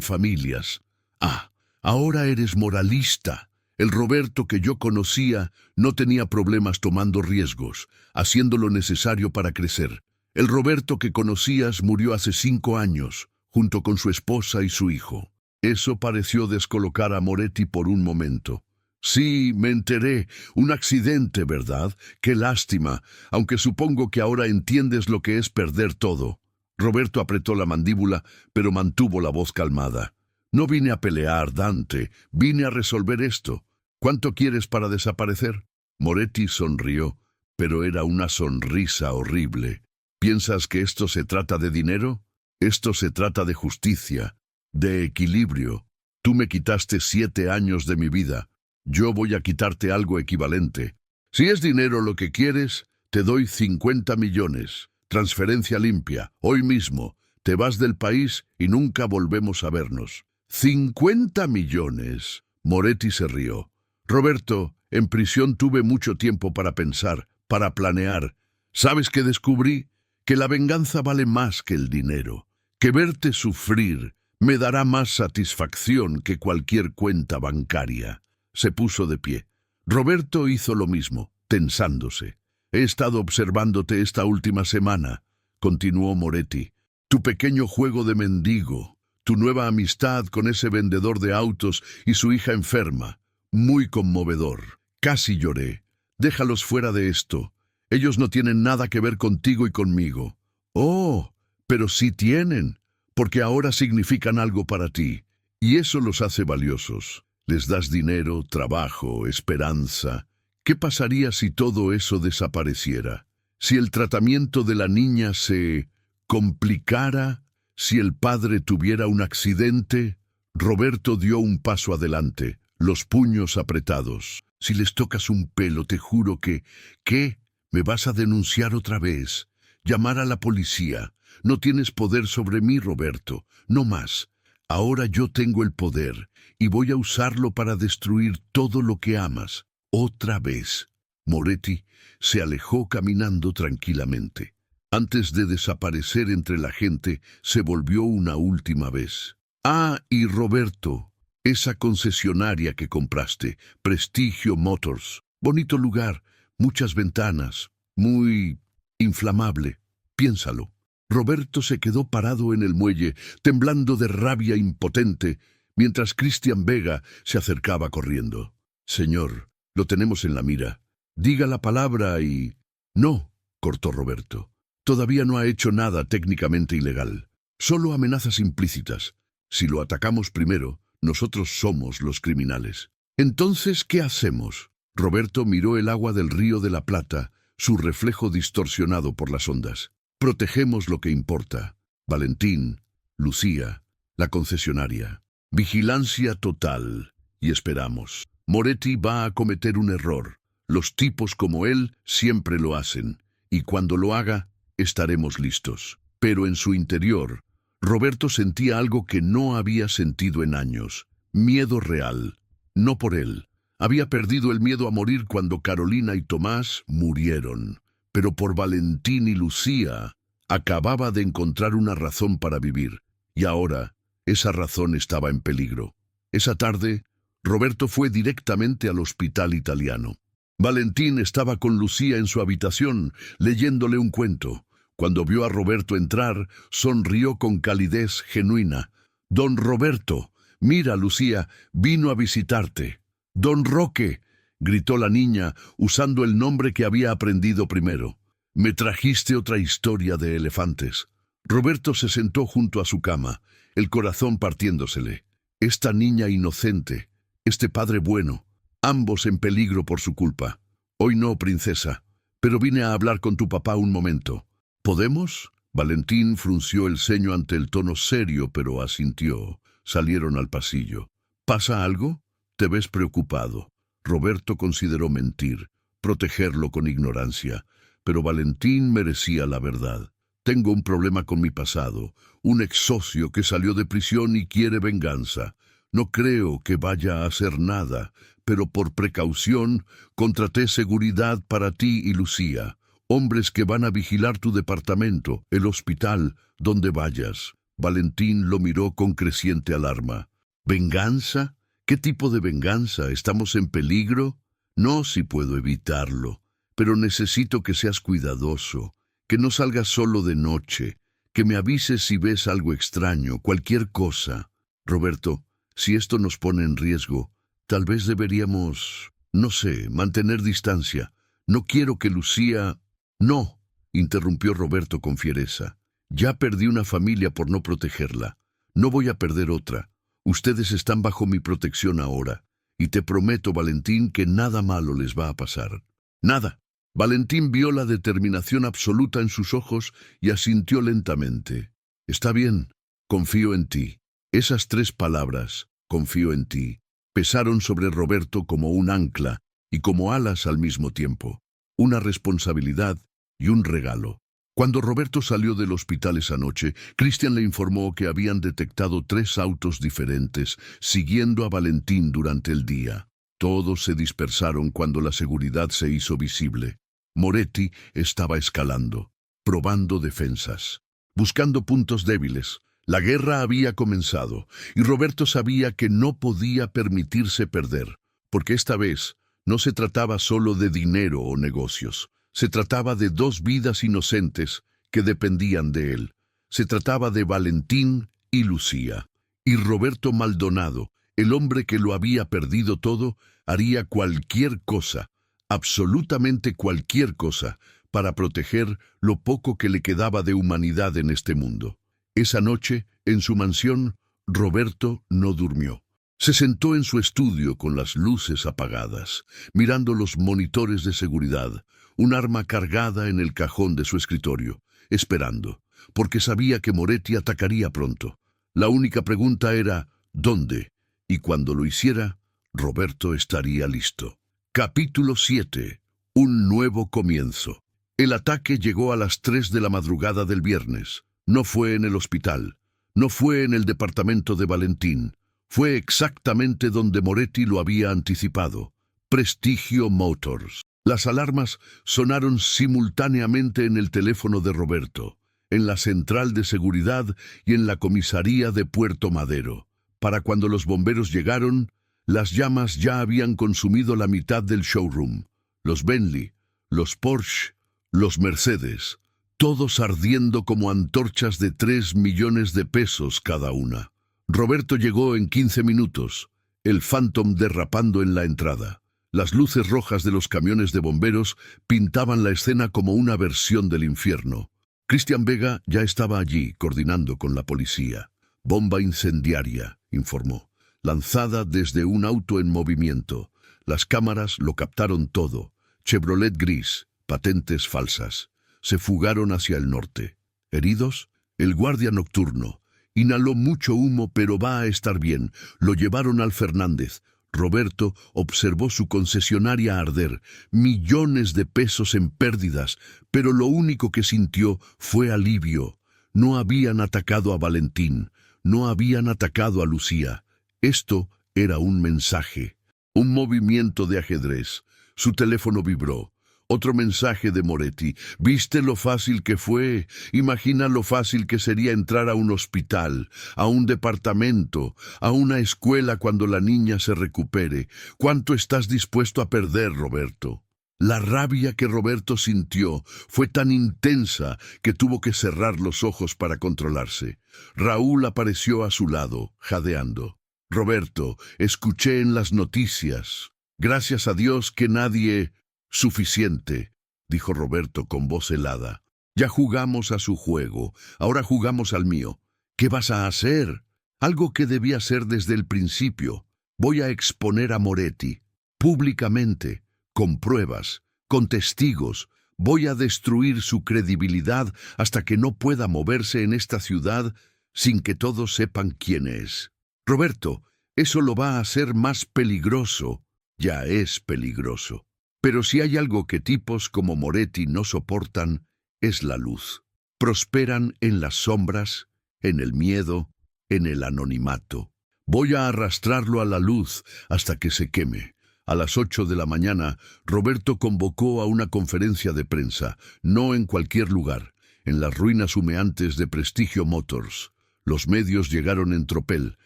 familias. Ah, ahora eres moralista. El Roberto que yo conocía no tenía problemas tomando riesgos, haciendo lo necesario para crecer. El Roberto que conocías murió hace 5 años, junto con su esposa y su hijo. Eso pareció descolocar a Moretti por un momento. Sí, me enteré. Un accidente, ¿verdad? Qué lástima, aunque supongo que ahora entiendes lo que es perder todo. Roberto apretó la mandíbula, pero mantuvo la voz calmada. No vine a pelear, Dante. Vine a resolver esto. ¿Cuánto quieres para desaparecer? Moretti sonrió, pero era una sonrisa horrible. ¿Piensas que esto se trata de dinero? Esto se trata de justicia, de equilibrio. Tú me quitaste 7 años de mi vida. Yo voy a quitarte algo equivalente. Si es dinero lo que quieres, te doy 50 millones. Transferencia limpia, hoy mismo. Te vas del país y nunca volvemos a vernos. ¿50 millones? Moretti se rió. Roberto, en prisión tuve mucho tiempo para pensar, para planear. ¿Sabes qué descubrí? Que la venganza vale más que el dinero. Que verte sufrir me dará más satisfacción que cualquier cuenta bancaria. Se puso de pie. Roberto hizo lo mismo, tensándose. He estado observándote esta última semana, continuó Moretti. Tu pequeño juego de mendigo, tu nueva amistad con ese vendedor de autos y su hija enferma. Muy conmovedor. Casi lloré. Déjalos fuera de esto. Ellos no tienen nada que ver contigo y conmigo. Oh, pero sí tienen, porque ahora significan algo para ti, y eso los hace valiosos. Les das dinero, trabajo, esperanza. ¿Qué pasaría si todo eso desapareciera? Si el tratamiento de la niña se complicara, si el padre tuviera un accidente. Roberto dio un paso adelante, los puños apretados. Si les tocas un pelo, te juro que... ¿Qué? ¿Me vas a denunciar otra vez? ¿Llamar a la policía? No tienes poder sobre mí, Roberto. No más. Ahora yo tengo el poder y voy a usarlo para destruir todo lo que amas. Otra vez. Moretti se alejó caminando tranquilamente. Antes de desaparecer entre la gente, se volvió una última vez. Ah, y Roberto, esa concesionaria que compraste, Prestigio Motors. Bonito lugar, muchas ventanas, muy inflamable. Piénsalo. Roberto se quedó parado en el muelle, temblando de rabia impotente, mientras Cristian Vega se acercaba corriendo. Señor, lo tenemos en la mira. Diga la palabra y... No, cortó Roberto. Todavía no ha hecho nada técnicamente ilegal. Solo amenazas implícitas. Si lo atacamos primero, nosotros somos los criminales. Entonces, ¿qué hacemos? Roberto miró el agua del Río de la Plata, su reflejo distorsionado por las ondas. Protegemos lo que importa. Valentín, Lucía, la concesionaria. Vigilancia total. Y esperamos. Moretti va a cometer un error. Los tipos como él siempre lo hacen. Y cuando lo haga, estaremos listos. Pero en su interior, Roberto sentía algo que no había sentido en años. Miedo real. No por él. Había perdido el miedo a morir cuando Carolina y Tomás murieron. Pero por Valentín y Lucía, acababa de encontrar una razón para vivir. Y ahora, esa razón estaba en peligro. Esa tarde, Roberto fue directamente al hospital italiano. Valentín estaba con Lucía en su habitación, leyéndole un cuento. Cuando vio a Roberto entrar, sonrió con calidez genuina. «Don Roberto, mira, Lucía, vino a visitarte». «Don Roque», gritó la niña, usando el nombre que había aprendido primero. «Me trajiste otra historia de elefantes». Roberto se sentó junto a su cama, el corazón partiéndosele. Esta niña inocente, este padre bueno, ambos en peligro por su culpa. «Hoy no, princesa, pero vine a hablar con tu papá un momento». «¿Podemos?» Valentín frunció el ceño ante el tono serio, pero asintió. Salieron al pasillo. «¿Pasa algo? Te ves preocupado». Roberto consideró mentir, protegerlo con ignorancia, pero Valentín merecía la verdad. «Tengo un problema con mi pasado, un ex socio que salió de prisión y quiere venganza. No creo que vaya a hacer nada, pero por precaución contraté seguridad para ti y Lucía. Hombres que van a vigilar tu departamento, el hospital, donde vayas». Valentín lo miró con creciente alarma. «¿Venganza? ¿Qué tipo de venganza? ¿Estamos en peligro?» «No, si puedo evitarlo, pero necesito que seas cuidadoso, que no salgas solo de noche, que me avises si ves algo extraño, cualquier cosa». «Roberto, si esto nos pone en riesgo, tal vez deberíamos, no sé, mantener distancia. No quiero que Lucía...» «No», interrumpió Roberto con fiereza. «Ya perdí una familia por no protegerla. No voy a perder otra. Ustedes están bajo mi protección ahora. Y te prometo, Valentín, que nada malo les va a pasar». «Nada». Valentín vio la determinación absoluta en sus ojos y asintió lentamente. «Está bien. Confío en ti». Esas 3 palabras, «confío en ti», pesaron sobre Roberto como un ancla y como alas al mismo tiempo. Una responsabilidad y un regalo. Cuando Roberto salió del hospital esa noche, Cristian le informó que habían detectado 3 autos diferentes, siguiendo a Valentín durante el día. Todos se dispersaron cuando la seguridad se hizo visible. Moretti estaba escalando, probando defensas, buscando puntos débiles. La guerra había comenzado, y Roberto sabía que no podía permitirse perder, porque esta vez no se trataba solo de dinero o negocios. Se trataba de 2 vidas inocentes que dependían de él. Se trataba de Valentín y Lucía. Y Roberto Maldonado, el hombre que lo había perdido todo, haría cualquier cosa, absolutamente cualquier cosa, para proteger lo poco que le quedaba de humanidad en este mundo. Esa noche, en su mansión, Roberto no durmió. Se sentó en su estudio con las luces apagadas, mirando los monitores de seguridad, un arma cargada en el cajón de su escritorio, esperando, porque sabía que Moretti atacaría pronto. La única pregunta era, ¿dónde? Y cuando lo hiciera, Roberto estaría listo. Capítulo 7. Un nuevo comienzo. El ataque llegó a las 3 de la madrugada del viernes. No fue en el hospital. No fue en el departamento de Valentín. Fue exactamente donde Moretti lo había anticipado. Prestigio Motors. Las alarmas sonaron simultáneamente en el teléfono de Roberto, en la central de seguridad y en la comisaría de Puerto Madero. Para cuando los bomberos llegaron, las llamas ya habían consumido la mitad del showroom. Los Bentley, los Porsche, los Mercedes, todos ardiendo como antorchas de 3 millones de pesos cada una. Roberto llegó en 15 minutos, el Phantom derrapando en la entrada. Las luces rojas de los camiones de bomberos pintaban la escena como una versión del infierno. Cristian Vega ya estaba allí, coordinando con la policía. «Bomba incendiaria», informó, lanzada desde un auto en movimiento. Las cámaras lo captaron todo. Chevrolet gris, patentes falsas. Se fugaron hacia el norte. ¿Heridos? El guardia nocturno. Inhaló mucho humo, pero va a estar bien. Lo llevaron al Fernández. Roberto observó su concesionaria arder, millones de pesos en pérdidas, pero lo único que sintió fue alivio. No habían atacado a Valentín, no habían atacado a Lucía. Esto era un mensaje, un movimiento de ajedrez. Su teléfono vibró. Otro mensaje de Moretti. ¿Viste lo fácil que fue? Imagina lo fácil que sería entrar a un hospital, a un departamento, a una escuela cuando la niña se recupere. ¿Cuánto estás dispuesto a perder, Roberto? La rabia que Roberto sintió fue tan intensa que tuvo que cerrar los ojos para controlarse. Raúl apareció a su lado, jadeando. Roberto, escuché en las noticias. Gracias a Dios que nadie... Suficiente, dijo Roberto con voz helada. Ya jugamos a su juego, ahora jugamos al mío. ¿Qué vas a hacer? Algo que debía ser desde el principio. Voy a exponer a Moretti, públicamente, con pruebas, con testigos. Voy a destruir su credibilidad hasta que no pueda moverse en esta ciudad sin que todos sepan quién es. Roberto, eso lo va a hacer más peligroso. Ya es peligroso. Pero si hay algo que tipos como Moretti no soportan, es la luz. Prosperan en las sombras, en el miedo, en el anonimato. Voy a arrastrarlo a la luz hasta que se queme. A las 8 de la mañana, Roberto convocó a una conferencia de prensa, no en cualquier lugar, en las ruinas humeantes de Prestigio Motors. Los medios llegaron en tropel: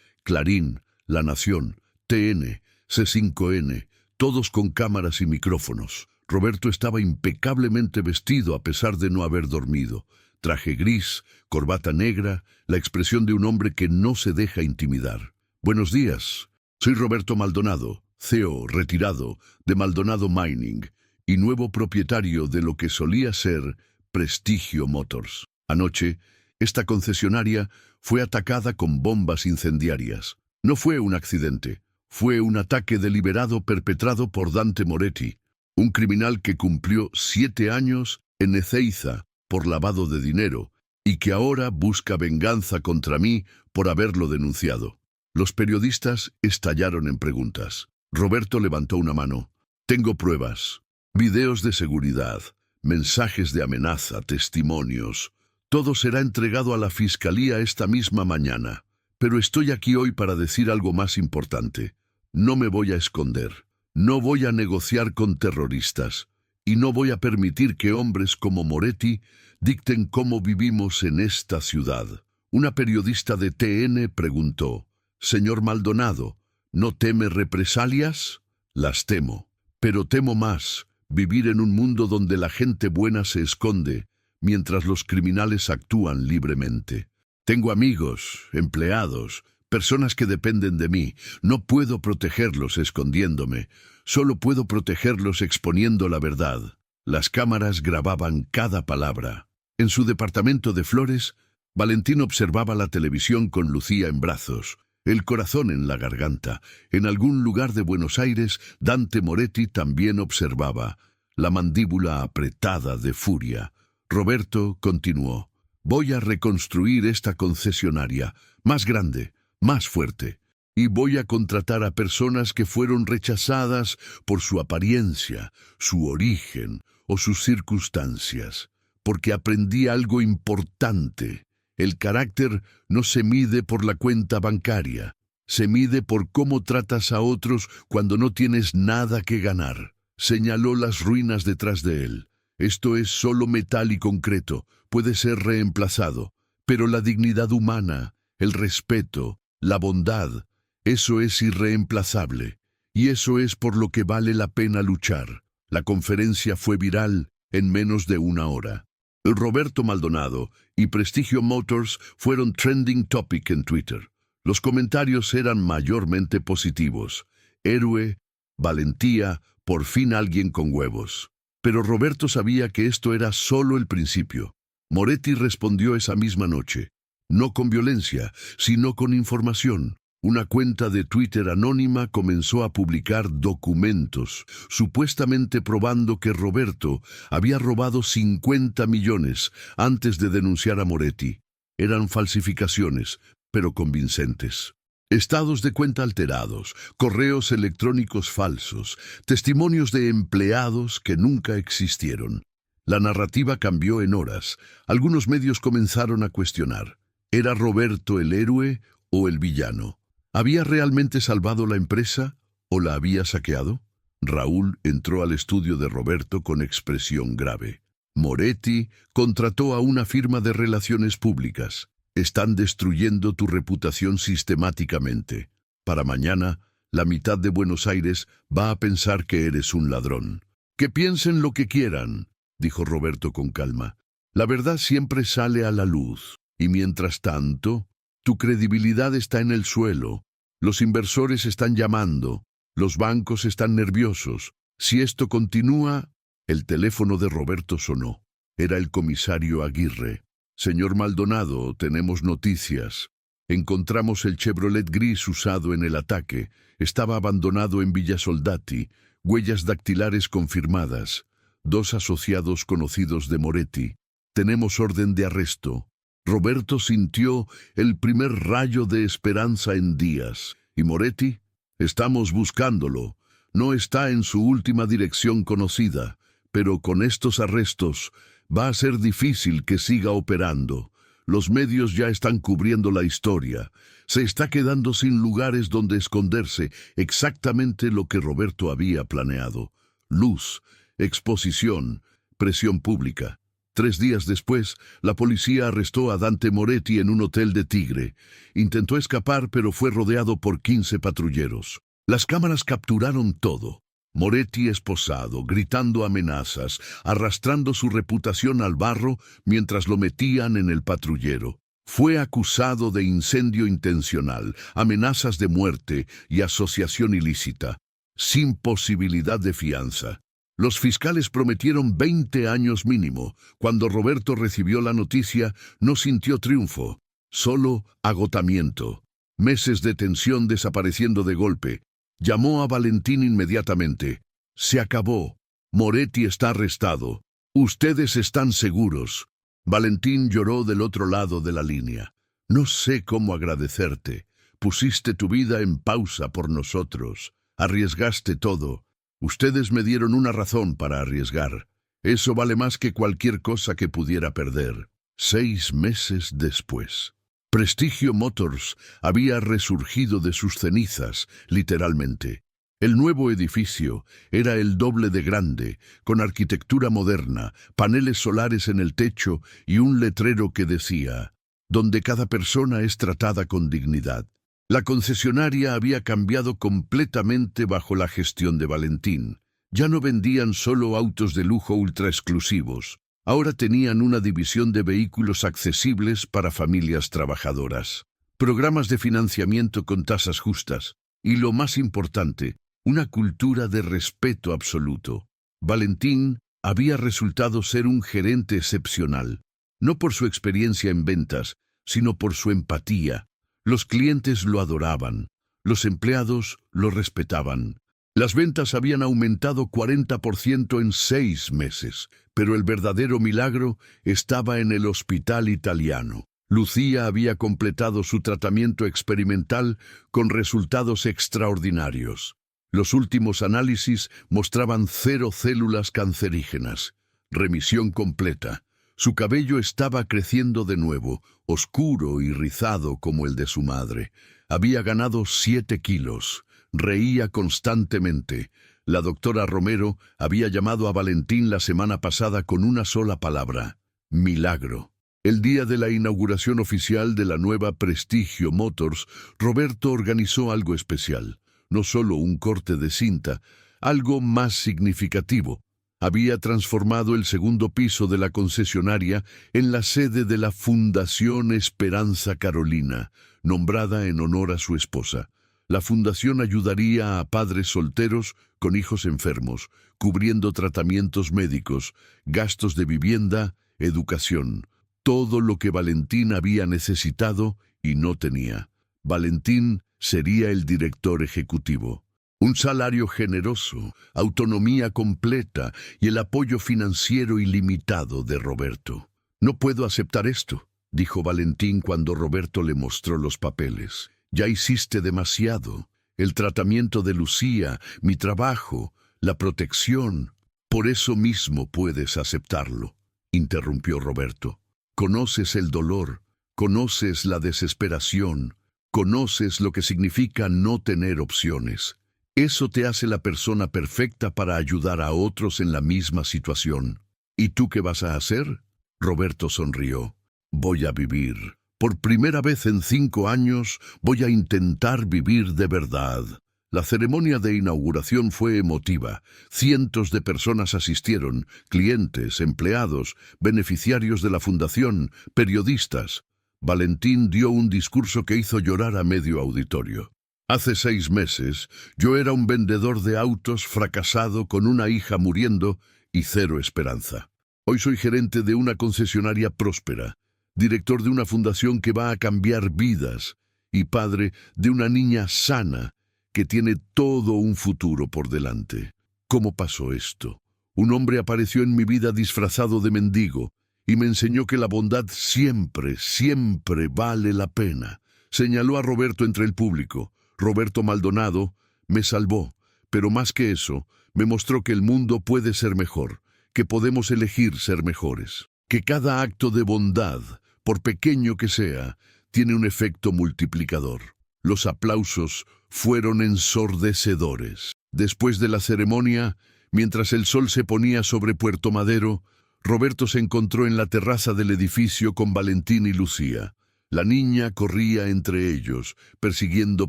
Clarín, La Nación, TN, C5N, todos con cámaras y micrófonos. Roberto estaba impecablemente vestido a pesar de no haber dormido. Traje gris, corbata negra, la expresión de un hombre que no se deja intimidar. Buenos días, soy Roberto Maldonado, CEO retirado de Maldonado Mining y nuevo propietario de lo que solía ser Prestigio Motors. Anoche, esta concesionaria fue atacada con bombas incendiarias. No fue un accidente. Fue un ataque deliberado perpetrado por Dante Moretti, un criminal que cumplió 7 años en Ezeiza por lavado de dinero y que ahora busca venganza contra mí por haberlo denunciado. Los periodistas estallaron en preguntas. Roberto levantó una mano. Tengo pruebas, videos de seguridad, mensajes de amenaza, testimonios. Todo será entregado a la fiscalía esta misma mañana. Pero estoy aquí hoy para decir algo más importante. No me voy a esconder, no voy a negociar con terroristas y no voy a permitir que hombres como Moretti dicten cómo vivimos en esta ciudad. Una periodista de TN preguntó: «Señor Maldonado, ¿no teme represalias?» Las temo, pero temo más vivir en un mundo donde la gente buena se esconde mientras los criminales actúan libremente. Tengo amigos, empleados, personas que dependen de mí. No puedo protegerlos escondiéndome, solo puedo protegerlos exponiendo la verdad. Las cámaras grababan cada palabra. En su departamento de Flores, Valentín observaba la televisión con Lucía en brazos, el corazón en la garganta. En algún lugar de Buenos Aires, Dante Moretti también observaba, la mandíbula apretada de furia. Roberto continuó: «Voy a reconstruir esta concesionaria, más grande, más fuerte, y voy a contratar a personas que fueron rechazadas por su apariencia, su origen o sus circunstancias, porque aprendí algo importante. El carácter no se mide por la cuenta bancaria, se mide por cómo tratas a otros cuando no tienes nada que ganar. Señaló las ruinas detrás de él. Esto es solo metal y concreto, puede ser reemplazado, pero la dignidad humana, el respeto, la bondad, eso es irreemplazable, y eso es por lo que vale la pena luchar. La conferencia fue viral en menos de una hora. Roberto Maldonado y Prestigio Motors fueron trending topic en Twitter. Los comentarios eran mayormente positivos. Héroe, valentía, por fin alguien con huevos. Pero Roberto sabía que esto era solo el principio. Moretti respondió esa misma noche, no con violencia, sino con información. Una cuenta de Twitter anónima comenzó a publicar documentos, supuestamente probando que Roberto había robado 50 millones antes de denunciar a Moretti. Eran falsificaciones, pero convincentes. Estados de cuenta alterados, correos electrónicos falsos, testimonios de empleados que nunca existieron. La narrativa cambió en horas. Algunos medios comenzaron a cuestionar. ¿Era Roberto el héroe o el villano? ¿Había realmente salvado la empresa o la había saqueado? Raúl entró al estudio de Roberto con expresión grave. Moretti contrató a una firma de relaciones públicas. Están destruyendo tu reputación sistemáticamente. Para mañana, la mitad de Buenos Aires va a pensar que eres un ladrón. Que piensen lo que quieran, dijo Roberto con calma. La verdad siempre sale a la luz. Y mientras tanto, tu credibilidad está en el suelo. Los inversores están llamando. Los bancos están nerviosos. Si esto continúa... El teléfono de Roberto sonó. Era el comisario Aguirre. Señor Maldonado, tenemos noticias. Encontramos el Chevrolet gris usado en el ataque. Estaba abandonado en Villa Soldati. Huellas dactilares confirmadas. 2 asociados conocidos de Moretti. Tenemos orden de arresto. Roberto sintió el primer rayo de esperanza en días. ¿Y Moretti? Estamos buscándolo. No está en su última dirección conocida, pero con estos arrestos va a ser difícil que siga operando. Los medios ya están cubriendo la historia. Se está quedando sin lugares donde esconderse, exactamente lo que Roberto había planeado. Luz, exposición, presión pública. 3 días después, la policía arrestó a Dante Moretti en un hotel de Tigre. Intentó escapar, pero fue rodeado por 15 patrulleros. Las cámaras capturaron todo. Moretti esposado, gritando amenazas, arrastrando su reputación al barro mientras lo metían en el patrullero. Fue acusado de incendio intencional, amenazas de muerte y asociación ilícita, sin posibilidad de fianza. Los fiscales prometieron 20 años mínimo. Cuando Roberto recibió la noticia, no sintió triunfo, solo agotamiento. Meses de tensión desapareciendo de golpe. Llamó a Valentín inmediatamente. Se acabó. Moretti está arrestado. Ustedes están seguros. Valentín lloró del otro lado de la línea. No sé cómo agradecerte. Pusiste tu vida en pausa por nosotros. Arriesgaste todo. Ustedes me dieron una razón para arriesgar. Eso vale más que cualquier cosa que pudiera perder. 6 meses después. Prestigio Motors había resurgido de sus cenizas, literalmente. El nuevo edificio era el doble de grande, con arquitectura moderna, paneles solares en el techo y un letrero que decía, donde cada persona es tratada con dignidad. La concesionaria había cambiado completamente bajo la gestión de Valentín. Ya no vendían solo autos de lujo ultra exclusivos. Ahora tenían una división de vehículos accesibles para familias trabajadoras, programas de financiamiento con tasas justas y, lo más importante, una cultura de respeto absoluto. Valentín había resultado ser un gerente excepcional, no por su experiencia en ventas, sino por su empatía. Los clientes lo adoraban, los empleados lo respetaban. Las ventas habían aumentado 40% en 6 meses, pero el verdadero milagro estaba en el hospital italiano. Lucía había completado su tratamiento experimental con resultados extraordinarios. Los últimos análisis mostraban 0 células cancerígenas, remisión completa, Su cabello estaba creciendo de nuevo, oscuro y rizado como el de su madre. Había ganado 7 kilos. Reía constantemente. La doctora Romero había llamado a Valentín la semana pasada con una sola palabra: milagro. El día de la inauguración oficial de la nueva Prestigio Motors, Roberto organizó algo especial. No solo un corte de cinta, algo más significativo. Había transformado el segundo piso de la concesionaria en la sede de la Fundación Esperanza Carolina, nombrada en honor a su esposa. La fundación ayudaría a padres solteros con hijos enfermos, cubriendo tratamientos médicos, gastos de vivienda, educación, todo lo que Valentín había necesitado y no tenía. Valentín sería el director ejecutivo. Un salario generoso, autonomía completa y el apoyo financiero ilimitado de Roberto. «No puedo aceptar esto», dijo Valentín cuando Roberto le mostró los papeles. «Ya hiciste demasiado. El tratamiento de Lucía, mi trabajo, la protección. Por eso mismo puedes aceptarlo», interrumpió Roberto. «Conoces el dolor, conoces la desesperación, conoces lo que significa no tener opciones. Eso te hace la persona perfecta para ayudar a otros en la misma situación. ¿Y tú qué vas a hacer?». Roberto sonrió. «Voy a vivir. Por primera vez en 5 años voy a intentar vivir de verdad». La ceremonia de inauguración fue emotiva. Cientos de personas asistieron: clientes, empleados, beneficiarios de la fundación, periodistas. Valentín dio un discurso que hizo llorar a medio auditorio. «Hace 6 meses, yo era un vendedor de autos fracasado con una hija muriendo y 0 esperanza. Hoy soy gerente de una concesionaria próspera, director de una fundación que va a cambiar vidas y padre de una niña sana que tiene todo un futuro por delante». ¿Cómo pasó esto? Un hombre apareció en mi vida disfrazado de mendigo y me enseñó que la bondad siempre, siempre vale la pena. Señaló a Roberto entre el público. Roberto Maldonado me salvó, pero más que eso, me mostró que el mundo puede ser mejor, que podemos elegir ser mejores, que cada acto de bondad, por pequeño que sea, tiene un efecto multiplicador. Los aplausos fueron ensordecedores. Después de la ceremonia, mientras el sol se ponía sobre Puerto Madero, Roberto se encontró en la terraza del edificio con Valentín y Lucía. La niña corría entre ellos, persiguiendo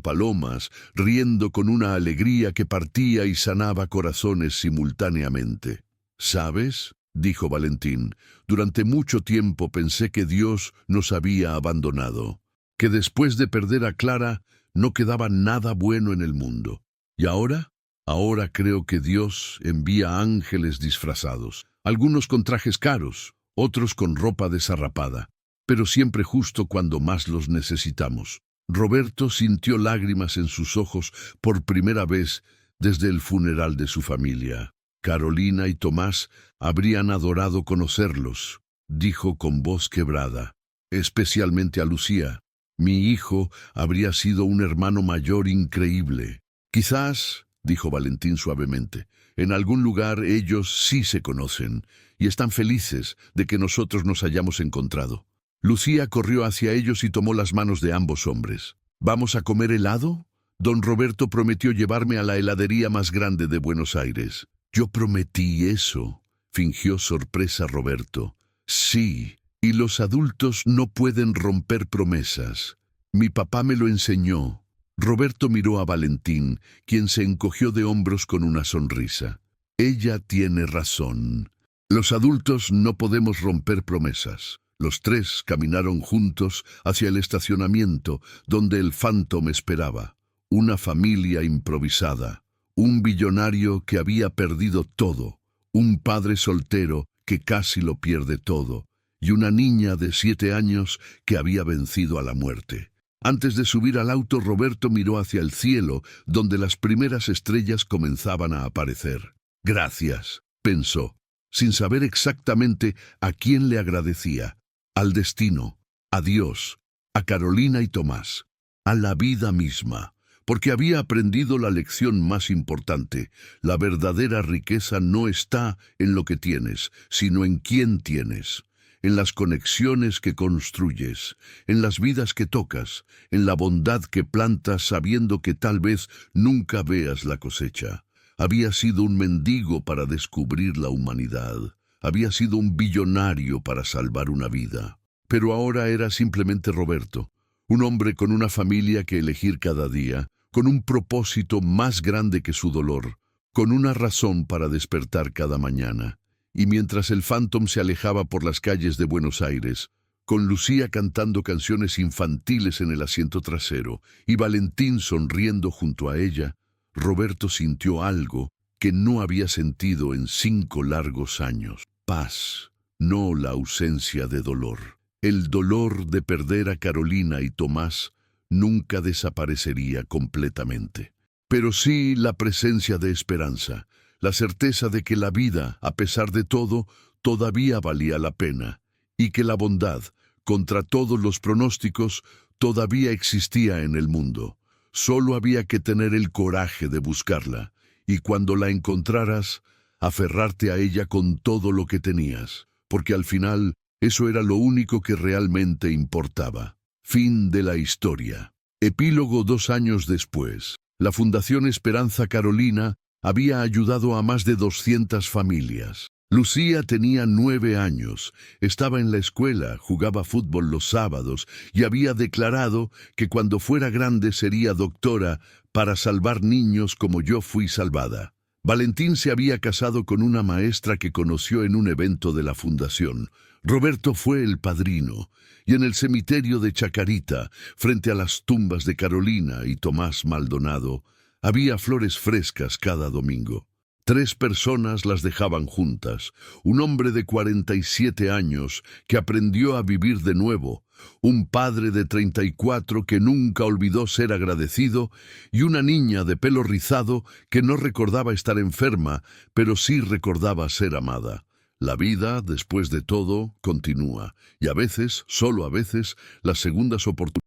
palomas, riendo con una alegría que partía y sanaba corazones simultáneamente. «¿Sabes?», dijo Valentín, «durante mucho tiempo pensé que Dios nos había abandonado, que después de perder a Clara no quedaba nada bueno en el mundo. ¿Y ahora? Ahora creo que Dios envía ángeles disfrazados, algunos con trajes caros, otros con ropa desarrapada, pero siempre justo cuando más los necesitamos». Roberto sintió lágrimas en sus ojos por primera vez desde el funeral de su familia. «Carolina y Tomás habrían adorado conocerlos», dijo con voz quebrada. «Especialmente a Lucía. Mi hijo habría sido un hermano mayor increíble. Quizás», dijo Valentín suavemente, «en algún lugar ellos sí se conocen y están felices de que nosotros nos hayamos encontrado». Lucía corrió hacia ellos y tomó las manos de ambos hombres. «¿Vamos a comer helado? Don Roberto prometió llevarme a la heladería más grande de Buenos Aires». «Yo prometí eso», fingió sorpresa Roberto. «Sí, y los adultos no pueden romper promesas. Mi papá me lo enseñó». Roberto miró a Valentín, quien se encogió de hombros con una sonrisa. «Ella tiene razón. Los adultos no podemos romper promesas». Los 3 caminaron juntos hacia el estacionamiento donde el Phantom esperaba. Una familia improvisada, un billonario que había perdido todo, un padre soltero que casi lo pierde todo, y una niña de 7 años que había vencido a la muerte. Antes de subir al auto, Roberto miró hacia el cielo, donde las primeras estrellas comenzaban a aparecer. «Gracias», pensó, sin saber exactamente a quién le agradecía. Al destino, a Dios, a Carolina y Tomás, a la vida misma, porque había aprendido la lección más importante: la verdadera riqueza no está en lo que tienes, sino en quién tienes. en las conexiones que construyes, en las vidas que tocas, en la bondad que plantas sabiendo que tal vez nunca veas la cosecha. Había sido un mendigo para descubrir la humanidad. Había sido un billonario para salvar una vida. Pero ahora era simplemente Roberto, un hombre con una familia que elegir cada día, con un propósito más grande que su dolor, con una razón para despertar cada mañana. Y mientras el Phantom se alejaba por las calles de Buenos Aires, con Lucía cantando canciones infantiles en el asiento trasero y Valentín sonriendo junto a ella, Roberto sintió algo que no había sentido en 5 largos años. Paz, no la ausencia de dolor. El dolor de perder a Carolina y Tomás nunca desaparecería completamente. Pero sí la presencia de esperanza, la certeza de que la vida, a pesar de todo, todavía valía la pena, y que la bondad, contra todos los pronósticos, todavía existía en el mundo. Solo había que tener el coraje de buscarla, y cuando la encontraras, aferrarte a ella con todo lo que tenías, porque al final eso era lo único que realmente importaba. Fin de la historia. Epílogo. 2 años después, la Fundación Esperanza Carolina había ayudado a más de 200 familias. Lucía tenía 9 años, estaba en la escuela, jugaba fútbol los sábados y había declarado que cuando fuera grande sería doctora para salvar niños como yo fui salvada. Valentín se había casado con una maestra que conoció en un evento de la fundación. Roberto fue el padrino, y en el cementerio de Chacarita, frente a las tumbas de Carolina y Tomás Maldonado, había flores frescas cada domingo. 3 personas las dejaban juntas, un hombre de 47 años que aprendió a vivir de nuevo, un padre de 34 que nunca olvidó ser agradecido y una niña de pelo rizado que no recordaba estar enferma, pero sí recordaba ser amada. La vida, después de todo, continúa, y a veces, solo a veces, las segundas oportunidades